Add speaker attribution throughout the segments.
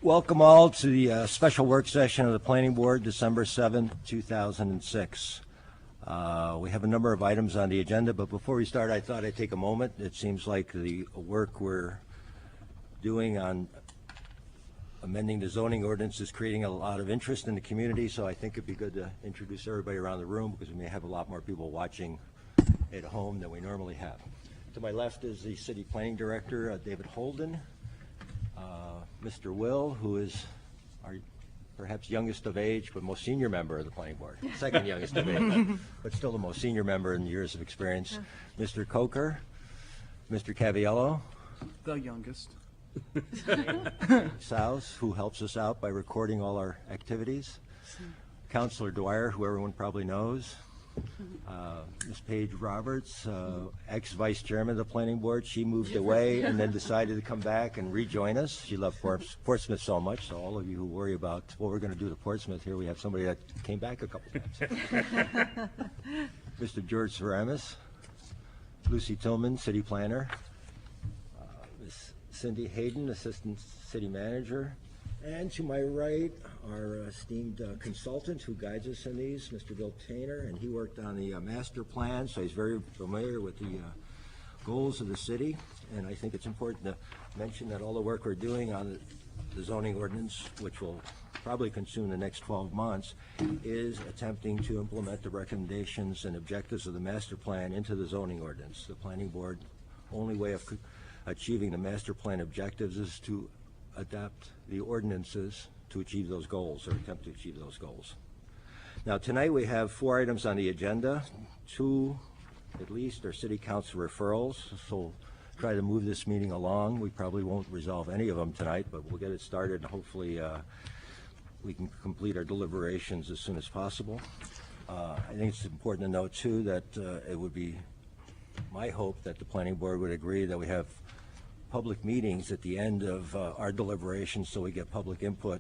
Speaker 1: Welcome all to the special work session of the Planning Board, December 7th, 2006. We have a number of items on the agenda, but before we start, I thought I'd take a moment. It seems like the work we're doing on amending the zoning ordinance is creating a lot of interest in the community, so I think it'd be good to introduce everybody around the room because we may have a lot more people watching at home than we normally have. To my left is the City Planning Director, David Holden. Mr. Will, who is our perhaps youngest of age, but most senior member of the Planning Board. Second youngest of age, but still the most senior member in years of experience. Mr. Coker, Mr. Caviello.
Speaker 2: The youngest.
Speaker 1: Souse, who helps us out by recording all our activities. Councilor Dwyer, who everyone probably knows. Ms. Paige Roberts, ex-vice chairman of the Planning Board. She moved away and then decided to come back and rejoin us. She loved Portsmouth so much, so all of you who worry about what we're going to do to Portsmouth, here we have somebody that came back a couple times. Mr. George Ceramis, Lucy Tillman, city planner, Ms. Cindy Hayden, assistant city manager, and to my right, our esteemed consultant who guides us in these, Mr. Bill Tainer, and he worked on the master plan, so he's very familiar with the goals of the city. And I think it's important to mention that all the work we're doing on the zoning ordinance, which will probably consume the next 12 months, is attempting to implement the recommendations and objectives of the master plan into the zoning ordinance. The Planning Board, only way of achieving the master plan objectives is to adopt the ordinances to achieve those goals, or attempt to achieve those goals. Now tonight we have 4 items on the agenda. 2 at least are city council referrals, so we'll try to move this meeting along. We probably won't resolve any of them tonight, but we'll get it started and hopefully we can complete our deliberations as soon as possible. I think it's important to note too that it would be my hope that the Planning Board would agree that we have public meetings at the end of our deliberations so we get public input,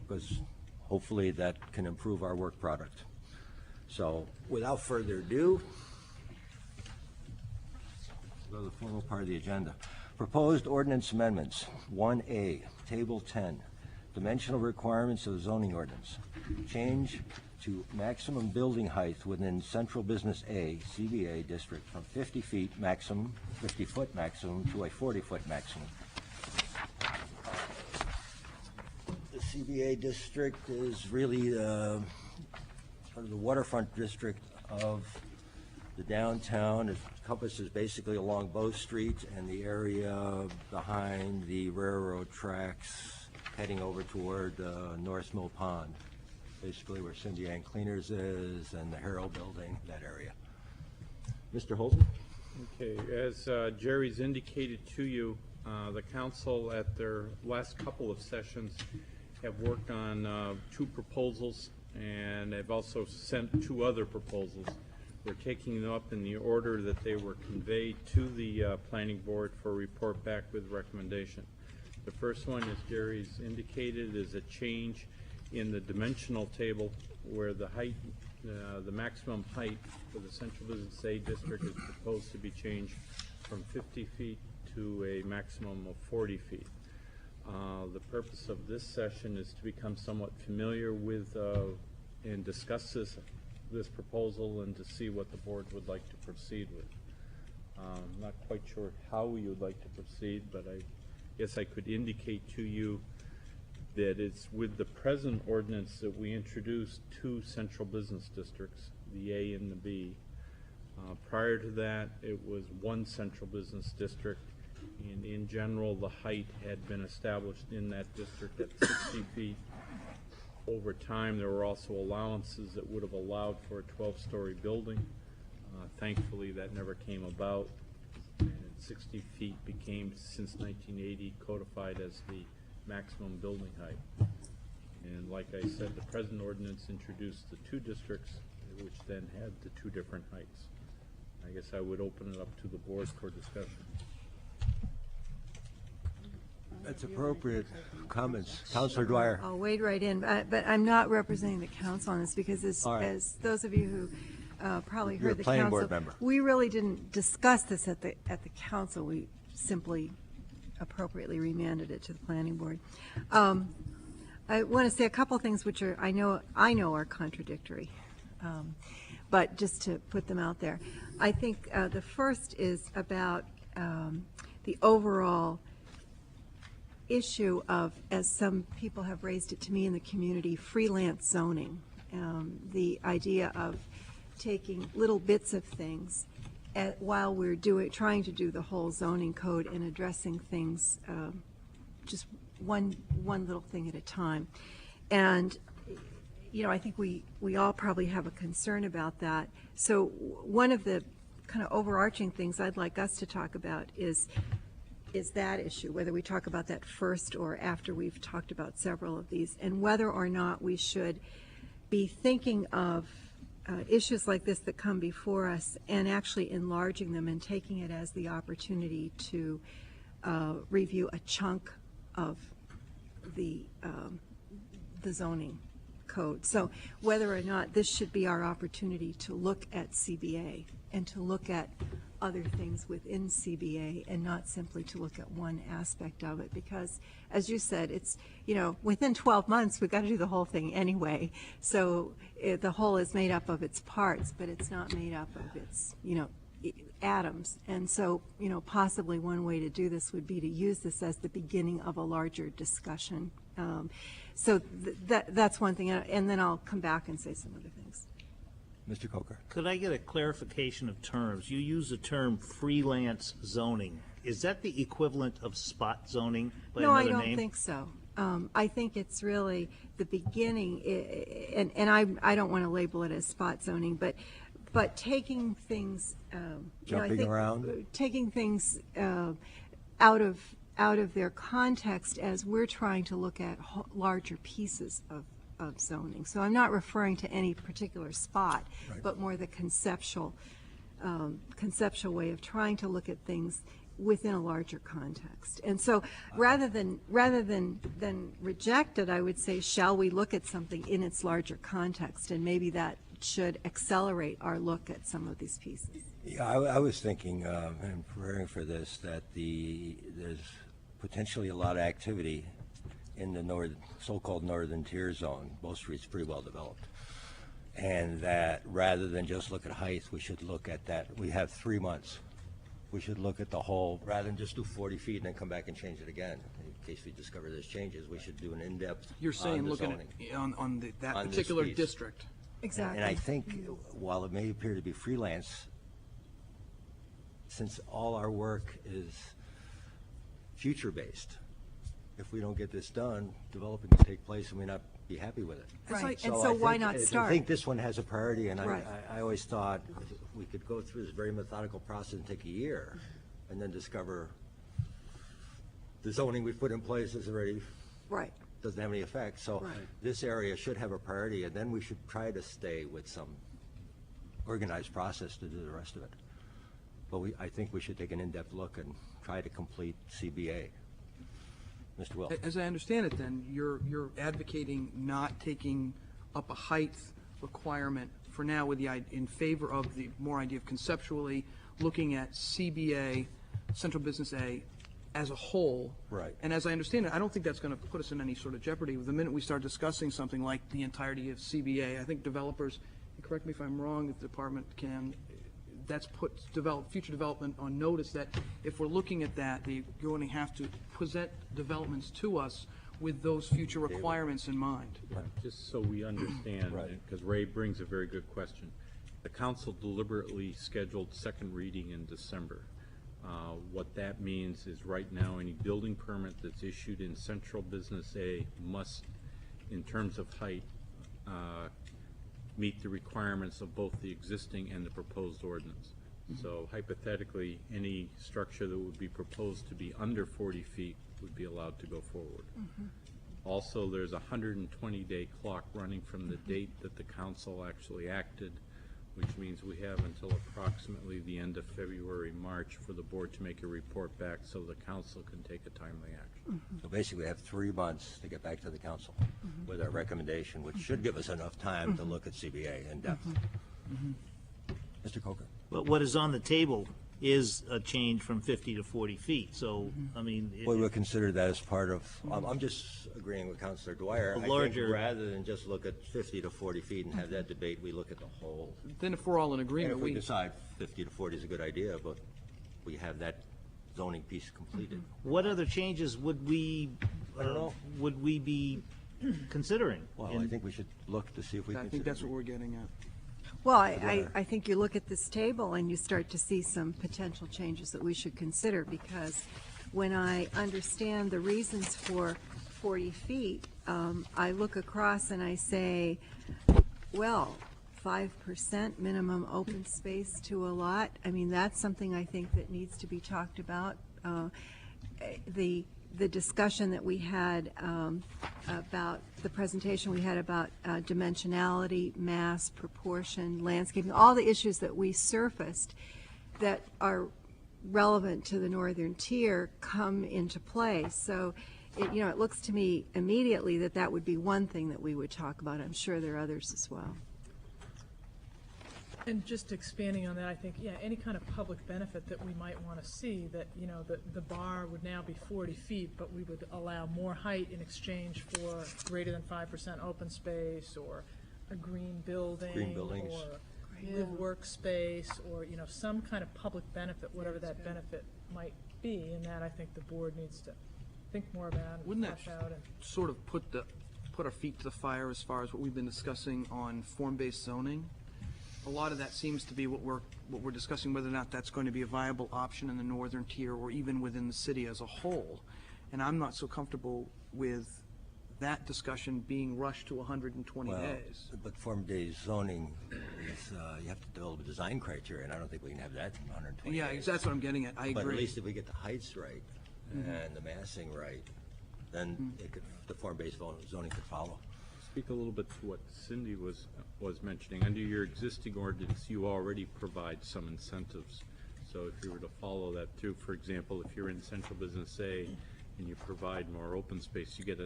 Speaker 1: because hopefully that can improve our work product. So without further ado, go to the formal part of the agenda. Proposed ordinance amendments. 1A, table 10, dimensional requirements of the zoning ordinance. Change to maximum building height within Central Business A, CBA district from 50 feet maximum, 50-foot maximum to a 40-foot maximum. The CBA district is really sort of the waterfront district of the downtown. It encompasses basically along Bow Street and the area behind the railroad tracks heading over toward North Mill Pond. Basically where Cindy Ann Cleaners is and the Herald Building, that area. Mr. Holden?
Speaker 3: Okay, as Jerry's indicated to you, the council at their last couple of sessions have worked on 2 proposals, and they've also sent 2 other proposals. We're taking them up in the order that they were conveyed to the Planning Board for a report back with recommendation. The first one, as Jerry's indicated, is a change in the dimensional table where the height, the maximum height for the Central Business A district is proposed to be changed from 50 feet to a maximum of 40 feet. The purpose of this session is to become somewhat familiar with and discuss this proposal and to see what the board would like to proceed with. I'm not quite sure how we would like to proceed, but I guess I could indicate to you that it's with the present ordinance that we introduced 2 central business districts, the A and the B. Prior to that, it was 1 central business district, and in general, the height had been established in that district at 60 feet. Over time, there were also allowances that would have allowed for a 12-story building. Thankfully, that never came about, and 60 feet became, since 1980, codified as the maximum building height. And like I said, the present ordinance introduced the 2 districts, which then had the 2 different heights. I guess I would open it up to the board for discussion.
Speaker 1: That's appropriate comments. Councilor Dwyer.
Speaker 4: I'll wade right in, but I'm not representing the council on this because as those of you who probably
Speaker 1: You're
Speaker 4: heard the
Speaker 1: planning
Speaker 4: council,
Speaker 1: board member.
Speaker 4: we really didn't discuss this at the council. We simply appropriately remanded it to the planning board. I want to say a couple things which are, I know are contradictory, but just to put them out there. I think the first is about the overall issue of, as some people have raised it to me in the community, freelance zoning. The idea of taking little bits of things while we're trying to do the whole zoning code and addressing things just one little thing at a time. And, you know, I think we all probably have a concern about that. So one of the kind of overarching things I'd like us to talk about is that issue, whether we talk about that first or after we've talked about several of these, and whether or not we should be thinking of issues like this that come before us and actually enlarging them and taking it as the opportunity to review a chunk of the zoning code. So whether or not this should be our opportunity to look at CBA and to look at other things within CBA and not simply to look at one aspect of it, because as you said, it's, you know, within 12 months we've got to do the whole thing anyway. So the whole is made up of its parts, but it's not made up of its, you know, atoms. And so, you know, possibly one way to do this would be to use this as the beginning of a larger discussion. So that's one thing, and then I'll come back and say some other things.
Speaker 1: Mr. Coker.
Speaker 2: Could I get a clarification of terms? You use the term freelance zoning. Is that the equivalent of spot zoning by
Speaker 4: No,
Speaker 2: another
Speaker 4: I
Speaker 2: name?
Speaker 4: don't think so. I think it's really the beginning, and I don't want to label it as spot zoning, but taking things,
Speaker 1: Jumping around?
Speaker 4: taking things out of their context as we're trying to look at larger pieces of zoning. So I'm not referring to any particular spot,
Speaker 1: Right.
Speaker 4: but more the conceptual way of trying to look at things within a larger context. And so rather than reject it, I would say, shall we look at something in its larger context? And maybe that should accelerate our look at some of these pieces.
Speaker 1: Yeah, I was thinking, and preparing for this, that there's potentially a lot of activity in the so-called northern tier zone. Bow Street's pretty well developed. And that rather than just look at height, we should look at that. We have 3 months. We should look at the whole, rather than just do 40 feet and then come back and change it again. In case we discover there's changes, we should do an in-depth
Speaker 5: You're saying
Speaker 1: on the
Speaker 5: looking
Speaker 1: zoning.
Speaker 5: at that
Speaker 1: On this
Speaker 5: particular
Speaker 1: piece.
Speaker 5: district.
Speaker 4: Exactly.
Speaker 1: And I think while it may appear to be freelance, since all our work is future-based, if we don't get this done, developing will take place and we may not be happy with it.
Speaker 4: Right, and
Speaker 1: I
Speaker 4: so why
Speaker 1: think-
Speaker 4: not
Speaker 1: I
Speaker 4: start?
Speaker 1: think this one has a priority, and
Speaker 4: Right.
Speaker 1: I always thought we could go through this very methodical process and take a year, and then discover the zoning we put in place is already,
Speaker 4: Right.
Speaker 1: doesn't have any effect. So
Speaker 4: Right.
Speaker 1: this area should have a priority, and then we should try to stay with some organized process to do the rest of it. But I think we should take an in-depth look and try to complete CBA. Mr. Will.
Speaker 5: As I understand it, then, you're advocating not taking up a height requirement for now with in favor of the more idea of conceptually looking at CBA, Central Business A, as a whole.
Speaker 1: Right.
Speaker 5: And as I understand it, I don't think that's going to put us in any sort of jeopardy. The minute we start discussing something like the entirety of CBA, I think developers, and correct me if I'm wrong, if the department can, that's put future development on notice that if we're looking at that, they're going to have to present developments to us with those future requirements in mind.
Speaker 3: Just so we understand,
Speaker 1: Right.
Speaker 3: because Ray brings a very good question. The council deliberately scheduled second reading in December. What that means is right now, any building permit that's issued in Central Business A must, in terms of height, meet the requirements of both the existing and the proposed ordinance. So hypothetically, any structure that would be proposed to be under 40 feet would be allowed to go forward. Also, there's a 120-day clock running from the date that the council actually acted, which means we have until approximately the end of February, March for the board to make a report back so the council can take a timely action.
Speaker 1: So basically, we have 3 months to get back to the council with our recommendation, which should give us enough time to look at CBA in depth. Mr. Coker.
Speaker 2: But what is on the table is a change from 50 to 40 feet. So, I mean,
Speaker 1: We would consider that as part of, I'm just agreeing with Councilor Dwyer.
Speaker 2: A
Speaker 1: I think
Speaker 2: larger-
Speaker 1: rather than just look at 50 to 40 feet and have that debate, we look at the whole.
Speaker 5: Then if we're all in
Speaker 1: And
Speaker 5: agreement,
Speaker 1: if we decide 50 to 40 is a good idea, but we have that zoning piece completed.
Speaker 2: what other changes would we,
Speaker 1: I don't know.
Speaker 2: would we be considering?
Speaker 1: Well,
Speaker 2: in-
Speaker 1: I think we should look to see if we
Speaker 5: I
Speaker 1: can.
Speaker 5: think that's what we're getting at.
Speaker 4: Well, I think you look at this table and you start to see some potential changes that we should consider, because when I understand the reasons for 40 feet, I look across and I say, well, 5% minimum open space to a lot. I mean, that's something I think that needs to be talked about. The discussion that we had about, the presentation we had about dimensionality, mass, proportion, landscaping, all the issues that we surfaced that are relevant to the northern tier come into play. So, it looks to me immediately that that would be one thing that we would talk about. I'm sure there are others as well.
Speaker 6: And just expanding on that, I think, yeah, any kind of public benefit that we might want to see, that, the bar would now be 40 feet, but we would allow more height in exchange for greater than 5% open space, or a green building.
Speaker 1: Green buildings.
Speaker 6: Or live workspace, or, some kind of public benefit, whatever that benefit might be, and that I think the board needs to think more about and
Speaker 5: Wouldn't that
Speaker 6: flesh out. And
Speaker 5: sort of put our feet to the fire as far as what we've been discussing on form-based zoning? A lot of that seems to be what we're discussing, whether or not that's going to be a viable option in the northern tier or even within the city as a whole. And I'm not so comfortable with that discussion being rushed to 120
Speaker 1: Well,
Speaker 5: days.
Speaker 1: but form-based zoning is, you have to develop a design criteria, and I don't think we can have that in 120
Speaker 5: Yeah,
Speaker 1: days.
Speaker 5: that's what I'm getting at. I
Speaker 1: But at
Speaker 5: agree.
Speaker 1: least if we get the heights right and the massing right, then the form-based zoning could follow.
Speaker 3: Speak a little bit to what Cindy was mentioning. Under your existing ordinance, you already provide some incentives. So if you were to follow that through, for example, if you're in central business A and you provide more open space, you get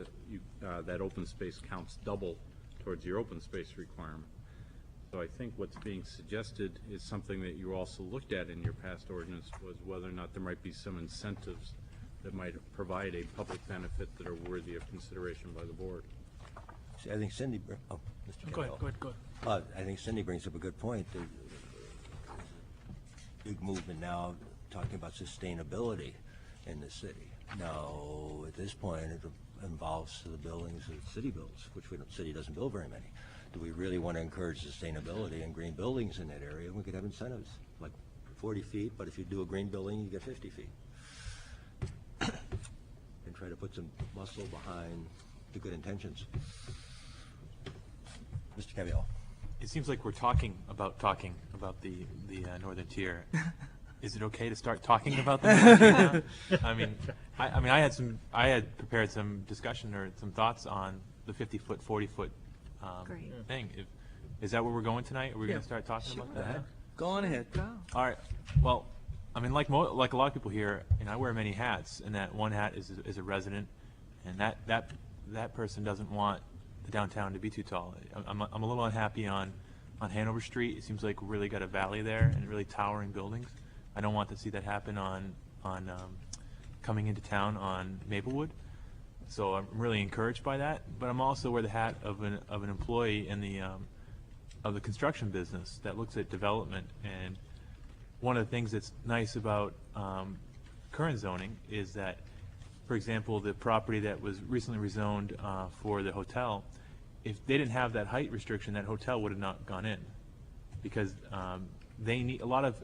Speaker 3: that open space counts double towards your open space requirement. So I think what's being suggested is something that you also looked at in your past ordinance, was whether or not there might be some incentives that might provide a public benefit that are worthy of consideration by the board.
Speaker 1: See, I think Cindy, Mr. Campbell.
Speaker 6: Go ahead.
Speaker 1: I think Cindy brings up a good point. There's a big movement now talking about sustainability in the city. Now, at this point, it involves the buildings that the city builds, which the city doesn't build very many. Do we really want to encourage sustainability and green buildings in that area? We could have incentives, like 40 feet, but if you do a green building, you get 50 feet. And try to put some muscle behind the good intentions. Mr. Cavill.
Speaker 7: It seems like we're talking about the northern tier. Is it okay to start talking about the northern tier now? I had prepared some discussion or some thoughts on the 50-foot, 40-foot
Speaker 4: Great.
Speaker 7: thing. Is that where we're going tonight? Are we going
Speaker 5: Yeah.
Speaker 7: to start talking about that?
Speaker 5: Go on ahead.
Speaker 7: All right. Well, I mean, like a lot of people here, I wear many hats, and that one hat is a resident, and that person doesn't want the downtown to be too tall. I'm a little unhappy on Hanover Street. It seems like we really got a valley there and really towering buildings. I don't want to see that happen on coming into town on Maplewood. So I'm really encouraged by that. But I'm also wear the hat of an employee in of the construction business that looks at development. And one of the things that's nice about current zoning is that, for example, the property that was recently rezoned for the hotel, if they didn't have that height restriction, that hotel would have not gone in, because they need, a lot of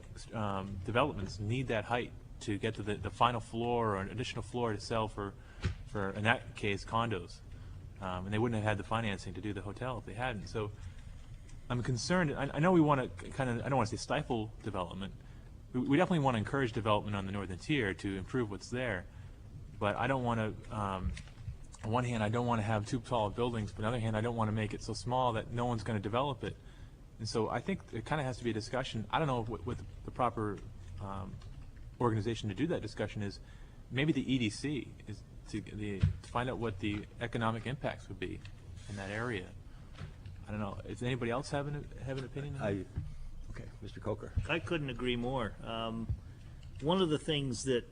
Speaker 7: developments need that height to get to the final floor or an additional floor to sell for in that case, condos. And they wouldn't have had the financing to do the hotel if they hadn't. So I'm concerned. I know we want to kind of, I don't want to say stifle development. We definitely want to encourage development on the northern tier to improve what's there. But I don't want to, on one hand, I don't want to have too tall buildings, but on the other hand, I don't want to make it so small that no one's going to develop it. And so I think it kind of has to be a discussion. I don't know what the proper organization to do that discussion is. Maybe the EDC is to find out what the economic impacts would be in that area. I don't know. Does anybody else have an opinion on that?
Speaker 1: Okay, Mr. Coker.
Speaker 2: I couldn't agree more. one of the things that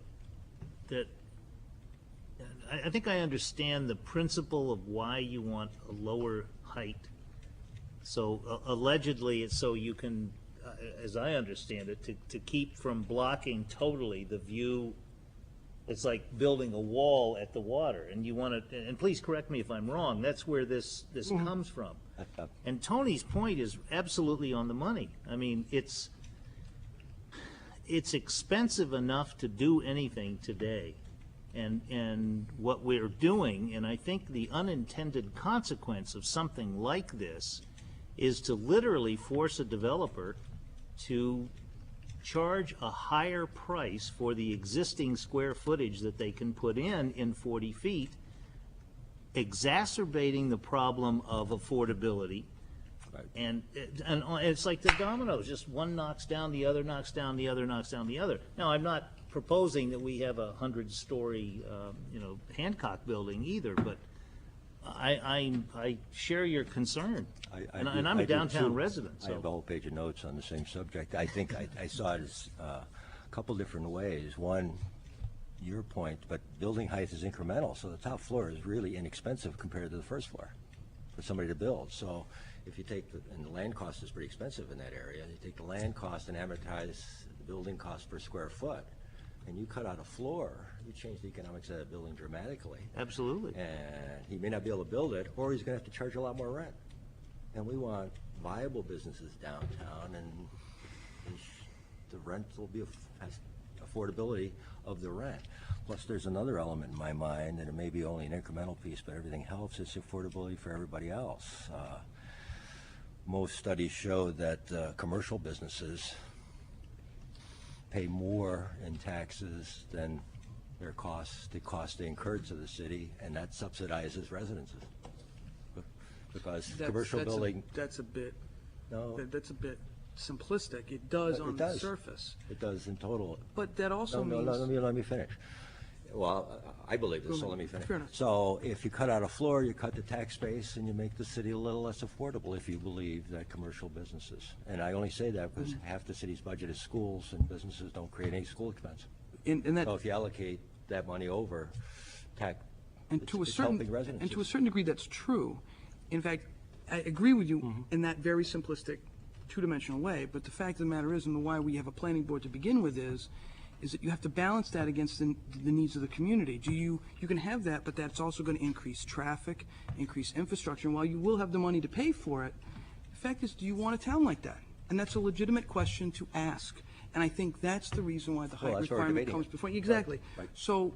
Speaker 2: I think I understand the principle of why you want a lower height. So allegedly, it's so you can, as I understand it, to keep from blocking totally the view. It's like building a wall at the water, and you want to, and please correct me if I'm wrong, that's where this comes from. And Tony's point is absolutely on the money. I mean, it's expensive enough to do anything today. And what we're doing, and I think the unintended consequence of something like this is to literally force a developer to charge a higher price for the existing square footage that they can put in 40 feet, exacerbating the problem of affordability.
Speaker 1: Right.
Speaker 2: And it's like the dominoes, just one knocks down, the other knocks down, the other knocks down the other. Now, I'm not proposing that we have a 100-story, Hancock building either, but I share your concern. And I'm a downtown resident,
Speaker 1: I have a
Speaker 2: so.
Speaker 1: whole page of notes on the same subject. I think I saw it as a couple different ways. One, your point, but building height is incremental, so the top floor is really inexpensive compared to the first floor for somebody to build. So if you take, and the land cost is pretty expensive in that area, you take the land cost and amortize the building cost per square foot, and you cut out a floor, you change the economics of that building dramatically.
Speaker 2: Absolutely.
Speaker 1: And he may not be able to build it, or he's going to have to charge a lot more rent. And we want viable businesses downtown, and the rent will be affordability of the rent. Plus, there's another element in my mind, and it may be only an incremental piece, but everything helps. It's affordability for everybody else. Most studies show that commercial businesses pay more in taxes than the cost they incurred to the city, and that subsidizes residences. Because commercial building.
Speaker 5: That's a bit,
Speaker 1: No,
Speaker 5: that's a bit simplistic. It does on the surface.
Speaker 1: It does in total.
Speaker 5: But that also
Speaker 1: No,
Speaker 5: means.
Speaker 1: let me finish. Well, I believe this, so let me finish.
Speaker 5: Fair enough.
Speaker 1: So if you cut out a floor, you cut the tax base, and you make the city a little less affordable if you believe that commercial businesses. And I only say that because half the city's budget is schools, and businesses don't create any school expense.
Speaker 5: And that,
Speaker 1: So if you allocate that money over,
Speaker 5: and to a
Speaker 1: it's
Speaker 5: certain,
Speaker 1: helping residences.
Speaker 5: and to a certain degree, that's true. In fact, I agree with you in that very simplistic, two-dimensional way, but the fact of the matter is, and why we have a planning board to begin with is that you have to balance that against the needs of the community. You can have that, but that's also going to increase traffic, increase infrastructure, and while you will have the money to pay for it, the fact is, do you want a town like that? And that's a legitimate question to ask. And I think that's the reason why the height
Speaker 1: that's why we're
Speaker 5: requirement
Speaker 1: debating
Speaker 5: comes
Speaker 1: it.
Speaker 5: before. Exactly.
Speaker 1: Right.
Speaker 5: So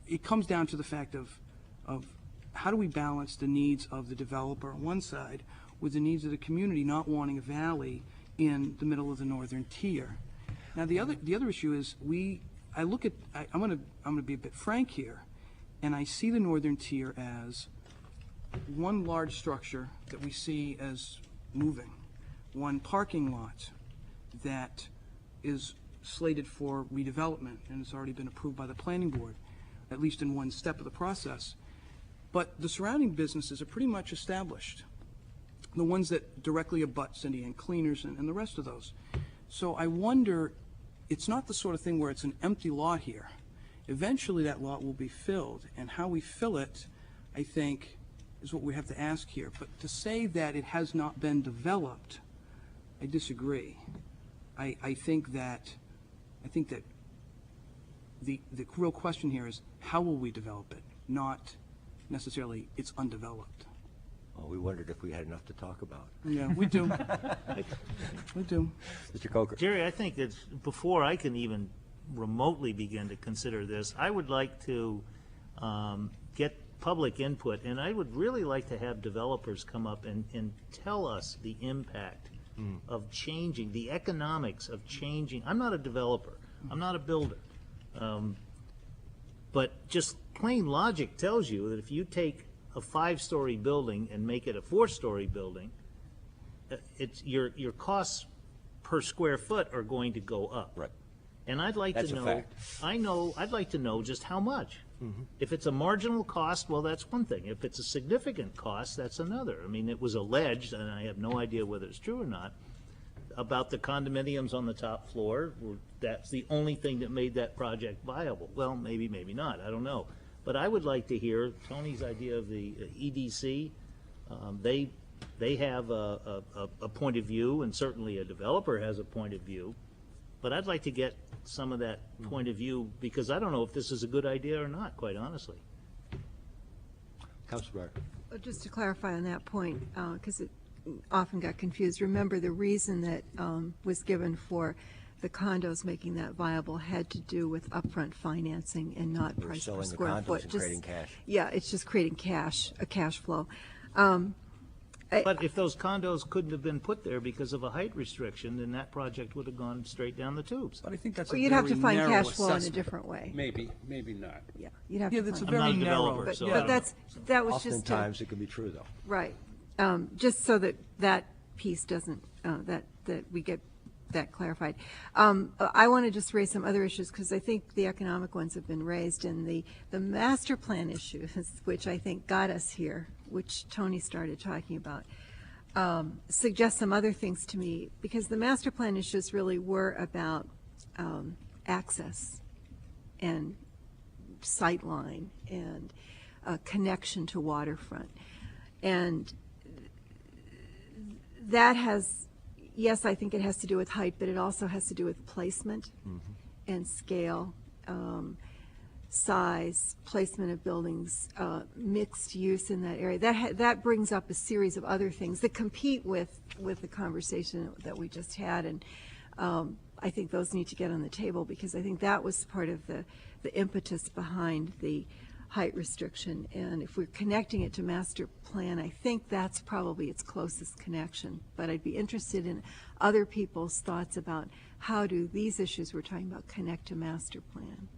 Speaker 5: it comes down to the fact of how do we balance the needs of the developer on one side with the needs of the community not wanting a valley in the middle of the northern tier. Now, the other issue is I'm going to be a bit frank here, and I see the northern tier as one large structure that we see as moving, one parking lot that is slated for redevelopment and has already been approved by the planning board, at least in one step of the process. But the surrounding businesses are pretty much established, the ones that directly abut Cindy and Cleaners and the rest of those. So I wonder, it's not the sort of thing where it's an empty lot here. Eventually that lot will be filled, and how we fill it, I think, is what we have to ask here. But to say that it has not been developed, I disagree. I think that the real question here is, how will we develop it? Not necessarily it's undeveloped.
Speaker 1: Well, we wondered if we had enough to talk about.
Speaker 5: Yeah, we do. We do.
Speaker 1: Mr. Coker.
Speaker 2: Jerry, I think that before I can even remotely begin to consider this, I would like to get public input, and I would really like to have developers come up and tell us the impact of changing, the economics of changing. I'm not a developer. I'm not a builder. But just plain logic tells you that if you take a 5-story building and make it a 4-story building, it's your costs per square foot are going to go up.
Speaker 1: Right.
Speaker 2: And I'd like
Speaker 1: That's
Speaker 2: to
Speaker 1: a
Speaker 2: know,
Speaker 1: fact.
Speaker 2: I'd like to know just how much. If it's a marginal cost, well, that's one thing. If it's a significant cost, that's another. I mean, it was alleged, and I have no idea whether it's true or not, about the condominiums on the top floor. That's the only thing that made that project viable. Well, maybe, maybe not, I don't know. But I would like to hear Tony's idea of the EDC. They have a point of view, and certainly a developer has a point of view. But I'd like to get some of that point of view, because I don't know if this is a good idea or not, quite honestly.
Speaker 1: Councilor Breyer.
Speaker 4: Just to clarify on that point, because it often got confused, remember the reason that was given for the condos making that viable had to do with upfront financing and not
Speaker 1: We're
Speaker 4: price per
Speaker 1: selling the
Speaker 4: square
Speaker 1: condos
Speaker 4: foot.
Speaker 1: and
Speaker 4: Just-
Speaker 1: creating cash.
Speaker 4: Yeah, it's just creating cash, a cash flow.
Speaker 2: But if those condos couldn't have been put there because of a height restriction, then that project would have gone straight down the tubes.
Speaker 5: But I think that's a
Speaker 4: Well, you'd have to
Speaker 5: very
Speaker 4: find
Speaker 5: narrow
Speaker 4: cash flow in a
Speaker 5: assessment.
Speaker 4: different way.
Speaker 8: Maybe, maybe not.
Speaker 4: Yeah, you'd have
Speaker 5: Yeah,
Speaker 4: to
Speaker 5: that's a
Speaker 4: find.
Speaker 2: I'm not
Speaker 5: very
Speaker 2: a
Speaker 5: narrow.
Speaker 2: developer,
Speaker 4: But,
Speaker 2: so
Speaker 5: yeah.
Speaker 2: I
Speaker 4: but
Speaker 2: don't
Speaker 4: that was just to,
Speaker 1: Oftentimes, it can be true, though.
Speaker 4: right. Just so that that piece doesn't, that we get that clarified. I want to just raise some other issues, because I think the economic ones have been raised, and the master plan issues, which I think got us here, which Tony started talking about, suggest some other things to me, because the master plan issues really were about access and sightline and connection to waterfront. And that has, yes, I think it has to do with height, but it also has to do with placement and scale, size, placement of buildings, mixed use in that area. That brings up a series of other things that compete with the conversation that we just had, and I think those need to get on the table, because I think that was part of the impetus behind the height restriction. And if we're connecting it to master plan, I think that's probably its closest connection. But I'd be interested in other people's thoughts about how do these issues we're talking about connect to master plan.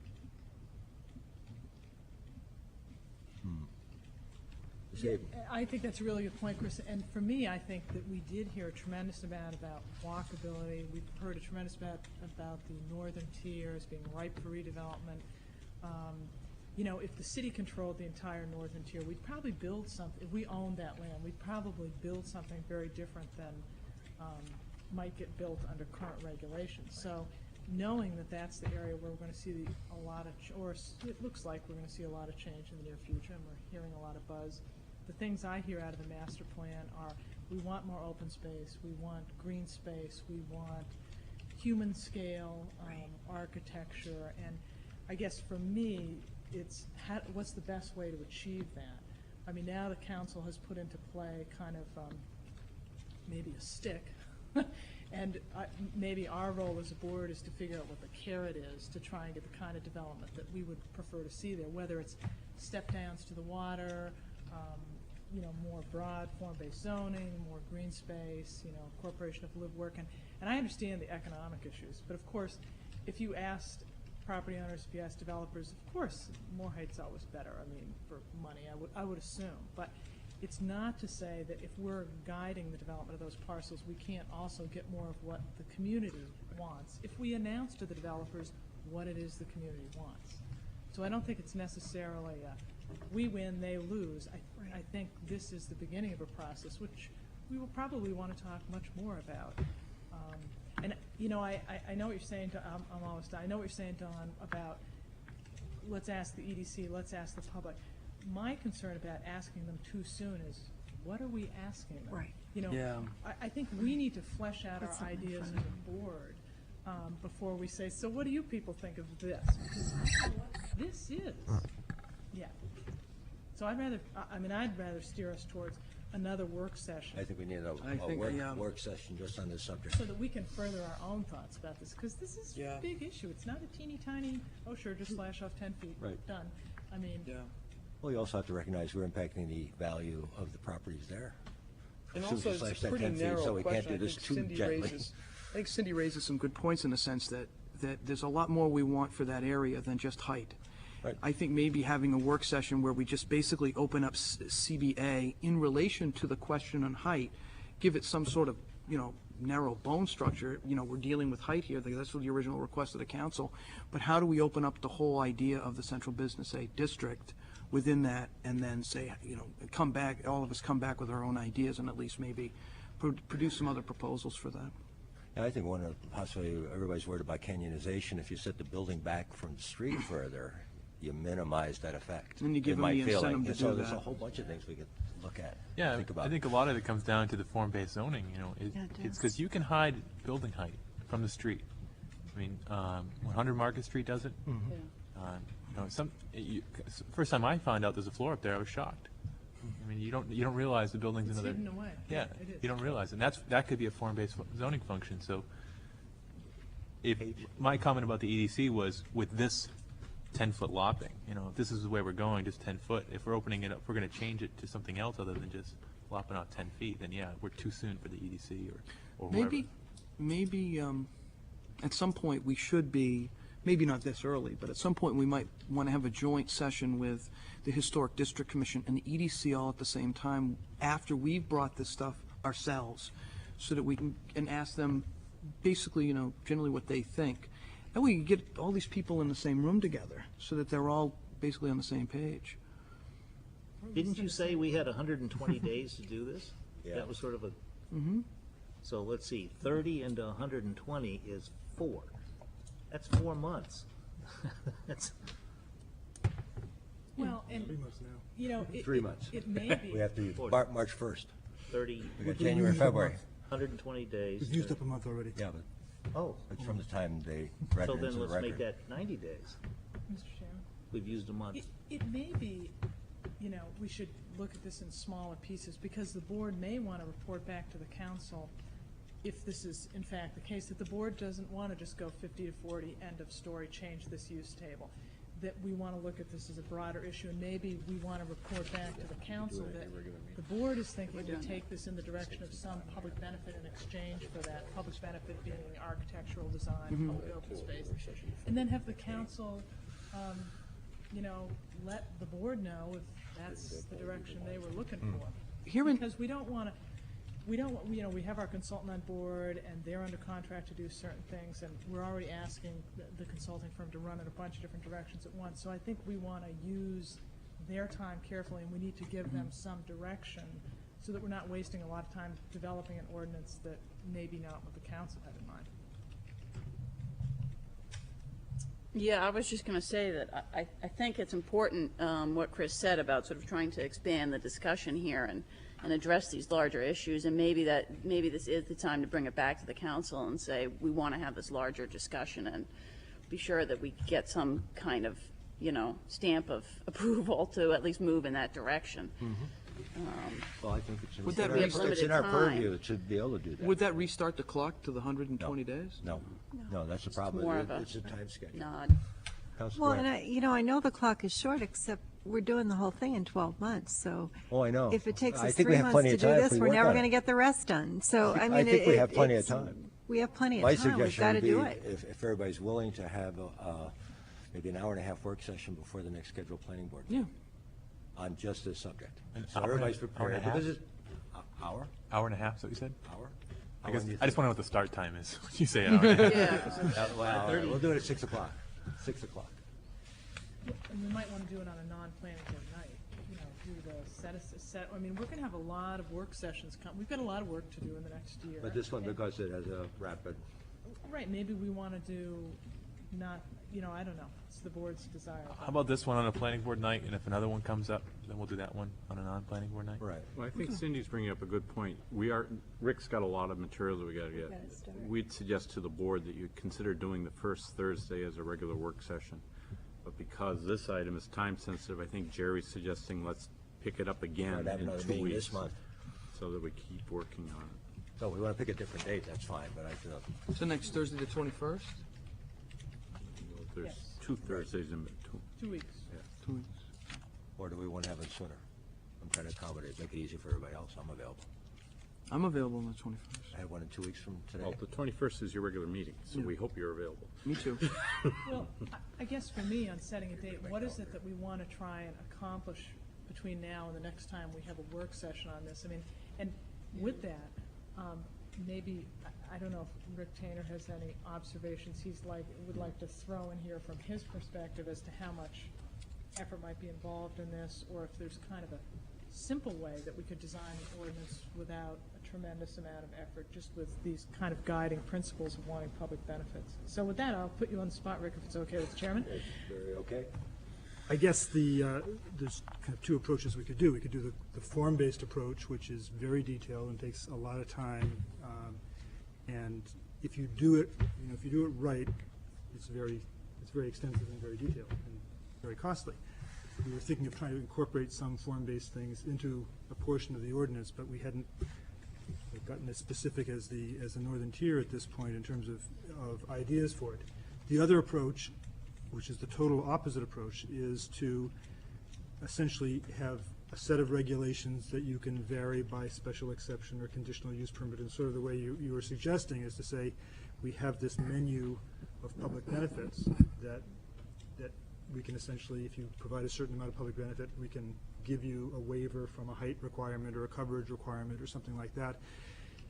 Speaker 6: I think that's a really good point, Chris. And for me, I think that we did hear a tremendous amount about walkability. We've heard a tremendous amount about the northern tiers being ripe for redevelopment. You know, if the city controlled the entire northern tier, we'd probably build something. If we owned that land, we'd probably build something very different than might get built under current regulations. So knowing that that's the area where we're going to see a lot of, or it looks like we're going to see a lot of change in the near future, and we're hearing a lot of buzz. The things I hear out of the master plan are, we want more open space, we want green space, we want human scale architecture, and I guess for me, it's what's the best way to achieve that? I mean, now the council has put into play kind of maybe a stick, and maybe our role as a board is to figure out what the carrot is to try and get the kind of development that we would prefer to see there, whether it's step downs to the water, you know, more broad form-based zoning, more green space, you know, incorporation of live, work, and I understand the economic issues, but of course, if you asked property owners, if you ask developers, of course, more height's always better, I mean, for money, I would assume, but it's not to say that if we're guiding the development of those parcels, we can't also get more of what the community wants, if we announce to the developers what it is the community wants. So I don't think it's necessarily we win, they lose. I think this is the beginning of a process, which we will probably want to talk much more about. And you know, I know what you're saying. I'm almost done. I know what you're saying, Don, about let's ask the EDC, let's ask the public. My concern about asking them too soon is, what are we asking them?
Speaker 4: Right.
Speaker 6: You know,
Speaker 5: Yeah.
Speaker 6: I think we need to flesh out
Speaker 4: Put
Speaker 6: our
Speaker 4: something in
Speaker 6: ideas as
Speaker 4: front
Speaker 6: a board before we say, so what do you people think of this? Because this is, yeah. So I'd rather steer us towards another work session
Speaker 1: I think we need
Speaker 5: I
Speaker 1: a
Speaker 5: think, yeah.
Speaker 1: work session just on this subject.
Speaker 6: so that we can further our own thoughts about this, because this is
Speaker 5: Yeah.
Speaker 6: a big issue. It's not a teeny tiny, oh sure, just slash off 10 feet,
Speaker 1: Right.
Speaker 6: done. I mean,
Speaker 5: Yeah.
Speaker 1: Well, you also have to recognize we're impacting the value of the properties there.
Speaker 5: And
Speaker 1: As soon as
Speaker 5: also,
Speaker 1: you
Speaker 5: it's
Speaker 1: slash
Speaker 5: a
Speaker 1: that
Speaker 5: pretty
Speaker 1: 10 feet,
Speaker 5: narrow
Speaker 1: so we can't
Speaker 5: question.
Speaker 1: do
Speaker 5: I
Speaker 1: this
Speaker 5: think
Speaker 1: too
Speaker 5: Cindy
Speaker 1: gently.
Speaker 5: raises some good points in the sense that there's a lot more we want for that area than just height.
Speaker 1: Right.
Speaker 5: I think maybe having a work session where we just basically open up CBA in relation to the question on height, give it some sort of, you know, narrow bone structure. You know, we're dealing with height here, that's what the original request of the council. But how do we open up the whole idea of the central business district within that, and then say, you know, come back, all of us come back with our own ideas, and at least maybe produce some other proposals for that.
Speaker 1: Yeah, I think one of, possibly, everybody's worried about canyonization. If you set the building back from the street further, you minimize that effect.
Speaker 5: And you give
Speaker 1: in
Speaker 5: them
Speaker 1: my
Speaker 5: the
Speaker 1: feeling.
Speaker 5: incentive to
Speaker 1: And so
Speaker 5: do
Speaker 1: there's a
Speaker 5: that.
Speaker 1: whole bunch of things we could look at,
Speaker 7: Yeah,
Speaker 1: think about.
Speaker 7: I think a lot of it comes down to the form-based zoning, you know.
Speaker 4: Yeah, it
Speaker 7: It's
Speaker 4: does.
Speaker 7: because you can hide building height from the street. I mean, 100 Market Street does it. You know, first time I found out there's a floor up there, I was shocked. I mean, you don't realize the building's
Speaker 6: It's
Speaker 7: another.
Speaker 6: hidden away.
Speaker 7: Yeah,
Speaker 6: It is.
Speaker 7: you don't realize, and that could be a form-based zoning function. So, if my comment about the EDC was with this 10-foot lopping, you know, if this is the way we're going, just 10 foot. If we're opening it up, we're going to change it to something else other than just lopping out 10 feet. Then yeah, we're too soon for the EDC or whoever.
Speaker 5: Maybe at some point we should be, maybe not this early, but at some point we might want to have a joint session with the Historic District Commission and the EDC all at the same time after we've brought this stuff ourselves, so that we can, and ask them basically, you know, generally what they think. That way you get all these people in the same room together, so that they're all basically on the same page.
Speaker 2: Didn't you say we had 120 days to do this?
Speaker 1: Yeah.
Speaker 2: That was sort of a, so let's see, 30 into 120 is 4. That's 4 months. That's,
Speaker 6: Well, and, you know,
Speaker 1: 3 months.
Speaker 6: it may be.
Speaker 1: We have to, March 1st.
Speaker 2: 30,
Speaker 1: We got January, February.
Speaker 2: 120 days.
Speaker 8: We've used up a month already.
Speaker 1: Yeah, but
Speaker 2: Oh,
Speaker 1: it's from the time they
Speaker 2: so
Speaker 1: record
Speaker 2: then
Speaker 1: into the
Speaker 2: let's make
Speaker 1: record.
Speaker 2: that 90 days.
Speaker 6: Mr. Chairman?
Speaker 2: We've used a month.
Speaker 6: It may be, you know, we should look at this in smaller pieces, because the board may want to report back to the council, if this is in fact the case, that the board doesn't want to just go 50 to 40, end of story, change this use table. That we want to look at this as a broader issue, and maybe we want to report back to the council that the board is thinking we take this in the direction of some public benefit in exchange for that, public benefit being architectural design, public open space. And then have the council, you know, let the board know if that's the direction they were looking for. Because we don't want to, you know, we have our consultant on board, and they're under contract to do certain things, and we're already asking the consulting firm to run in a bunch of different directions at once. So I think we want to use their time carefully, and we need to give them some direction, so that we're not wasting a lot of time developing an ordinance that maybe not what the council had in mind.
Speaker 9: Yeah, I was just going to say that I think it's important, what Chris said about sort of trying to expand the discussion here and address these larger issues, and maybe this is the time to bring it back to the council and say, we want to have this larger discussion and be sure that we get some kind of, you know, stamp of approval to at least move in that direction.
Speaker 1: Well, I think
Speaker 5: Would that
Speaker 1: it's
Speaker 5: be
Speaker 1: in
Speaker 9: limited
Speaker 1: our
Speaker 9: time?
Speaker 1: purview to be able to do that.
Speaker 5: Would that restart the clock to the 120 days?
Speaker 1: No, that's the problem.
Speaker 9: more of a
Speaker 1: It's a time schedule.
Speaker 9: Nod.
Speaker 1: Councilor
Speaker 4: Well,
Speaker 1: Grant.
Speaker 4: and I know the clock is short, except we're doing the whole thing in 12 months, so.
Speaker 1: Oh, I know.
Speaker 4: If it takes
Speaker 1: I
Speaker 4: us
Speaker 1: think we
Speaker 4: 3
Speaker 1: have
Speaker 4: months
Speaker 1: plenty
Speaker 4: to
Speaker 1: of
Speaker 4: do
Speaker 1: time if
Speaker 4: this,
Speaker 1: we
Speaker 4: we're
Speaker 1: work
Speaker 4: never
Speaker 1: on
Speaker 4: going to
Speaker 1: it.
Speaker 4: get the rest done. So, I mean.
Speaker 1: think we have plenty of
Speaker 4: it's-
Speaker 1: time.
Speaker 4: We have plenty of
Speaker 1: My
Speaker 4: time. We've
Speaker 1: suggestion
Speaker 4: got to
Speaker 1: would be,
Speaker 4: do it.
Speaker 1: if everybody's willing to have maybe an hour-and-a-half work session before the next scheduled planning board.
Speaker 5: Yeah.
Speaker 1: On just this subject.
Speaker 7: An
Speaker 1: So
Speaker 7: hour and a-
Speaker 1: everybody's
Speaker 7: hour and a
Speaker 1: prepared.
Speaker 7: half?
Speaker 1: Because it's, hour?
Speaker 7: Hour and a half, is that what you said?
Speaker 1: Hour?
Speaker 7: I
Speaker 1: How
Speaker 7: guess
Speaker 1: long do you
Speaker 7: I just
Speaker 1: think?
Speaker 7: want to know what the start time is. When you say an hour and a half.
Speaker 9: Yeah.
Speaker 1: Well, all right, we'll do it at 6 o'clock. 6 o'clock.
Speaker 6: And we might want to do it on a non-planning board night, you know, do the set, I mean, we're going to have a lot of work sessions we've got a lot of work to do in the next year.
Speaker 1: But this one,
Speaker 6: And-
Speaker 1: because it has a rapid,
Speaker 6: Right, maybe we want to do not, you know, I don't know, it's the board's desire.
Speaker 7: How about this one on a planning board night, and if another one comes up, then we'll do that one on a non-planning board night?
Speaker 1: right.
Speaker 3: Well, I think Cindy's bringing up a good point. Rick's got a lot of material that we gotta get. We'd suggest to the board that you consider doing the first Thursday as a regular work session. But because this item is time sensitive, I think Jerry's suggesting let's pick it up again
Speaker 1: Might have
Speaker 3: in
Speaker 1: another
Speaker 3: 2
Speaker 1: meeting
Speaker 3: weeks.
Speaker 1: this month.
Speaker 3: So that we keep working on it.
Speaker 1: So we want to pick a different date, that's fine, but I feel,
Speaker 5: So next Thursday, the 21st?
Speaker 3: There's
Speaker 6: Yes.
Speaker 3: 2 Thursdays in between.
Speaker 6: 2 weeks.
Speaker 5: 2 weeks.
Speaker 1: or do we want to have it sooner? I'm trying to accommodate, make it easy for everybody else. I'm available.
Speaker 5: I'm available on the 21st.
Speaker 1: I have one in 2 weeks from today.
Speaker 3: Well, the 21st is your regular meeting, so we hope you're available.
Speaker 5: Me too.
Speaker 6: Well, I guess for me, on setting a date, what is it that we want to try and accomplish between now and the next time we have a work session on this? I mean, and with that, maybe, I don't know if Rick Tainer has any observations would like to throw in here from his perspective as to how much effort might be involved in this, or if there's kind of a simple way that we could design an ordinance without a tremendous amount of effort, just with these kind of guiding principles of wanting public benefits. So with that, I'll put you on the spot, Rick, if it's okay with the chairman.
Speaker 1: Very okay.
Speaker 8: I guess there's kind of two approaches we could do. We could do the form-based approach, which is very detailed and takes a lot of time. And if you do it, if you do it right, it's very extensive and very detailed and very costly. We were thinking of trying to incorporate some form-based things into a portion of the ordinance, but we hadn't gotten as specific as the northern tier at this point in terms of ideas for it. The other approach, which is the total opposite approach, is to essentially have a set of regulations that you can vary by special exception or conditional use permit. And sort of the way you were suggesting is to say, we have this menu of public benefits that we can essentially, if you provide a certain amount of public benefit, we can give you a waiver from a height requirement or a coverage requirement or something like that.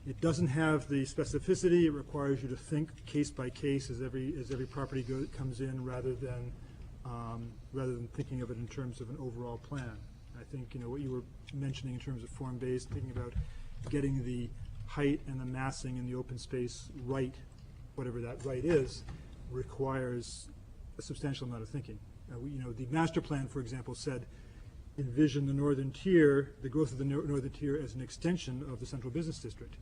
Speaker 8: It doesn't have the specificity. It requires you to think case by case as every property comes in, rather than thinking of it in terms of an overall plan. I think what you were mentioning in terms of form-based, thinking about getting the height and the massing in the open space right, whatever that right is, requires a substantial amount of thinking. The master plan, for example, said envision the northern tier, the growth of the northern tier as an extension of the central business district.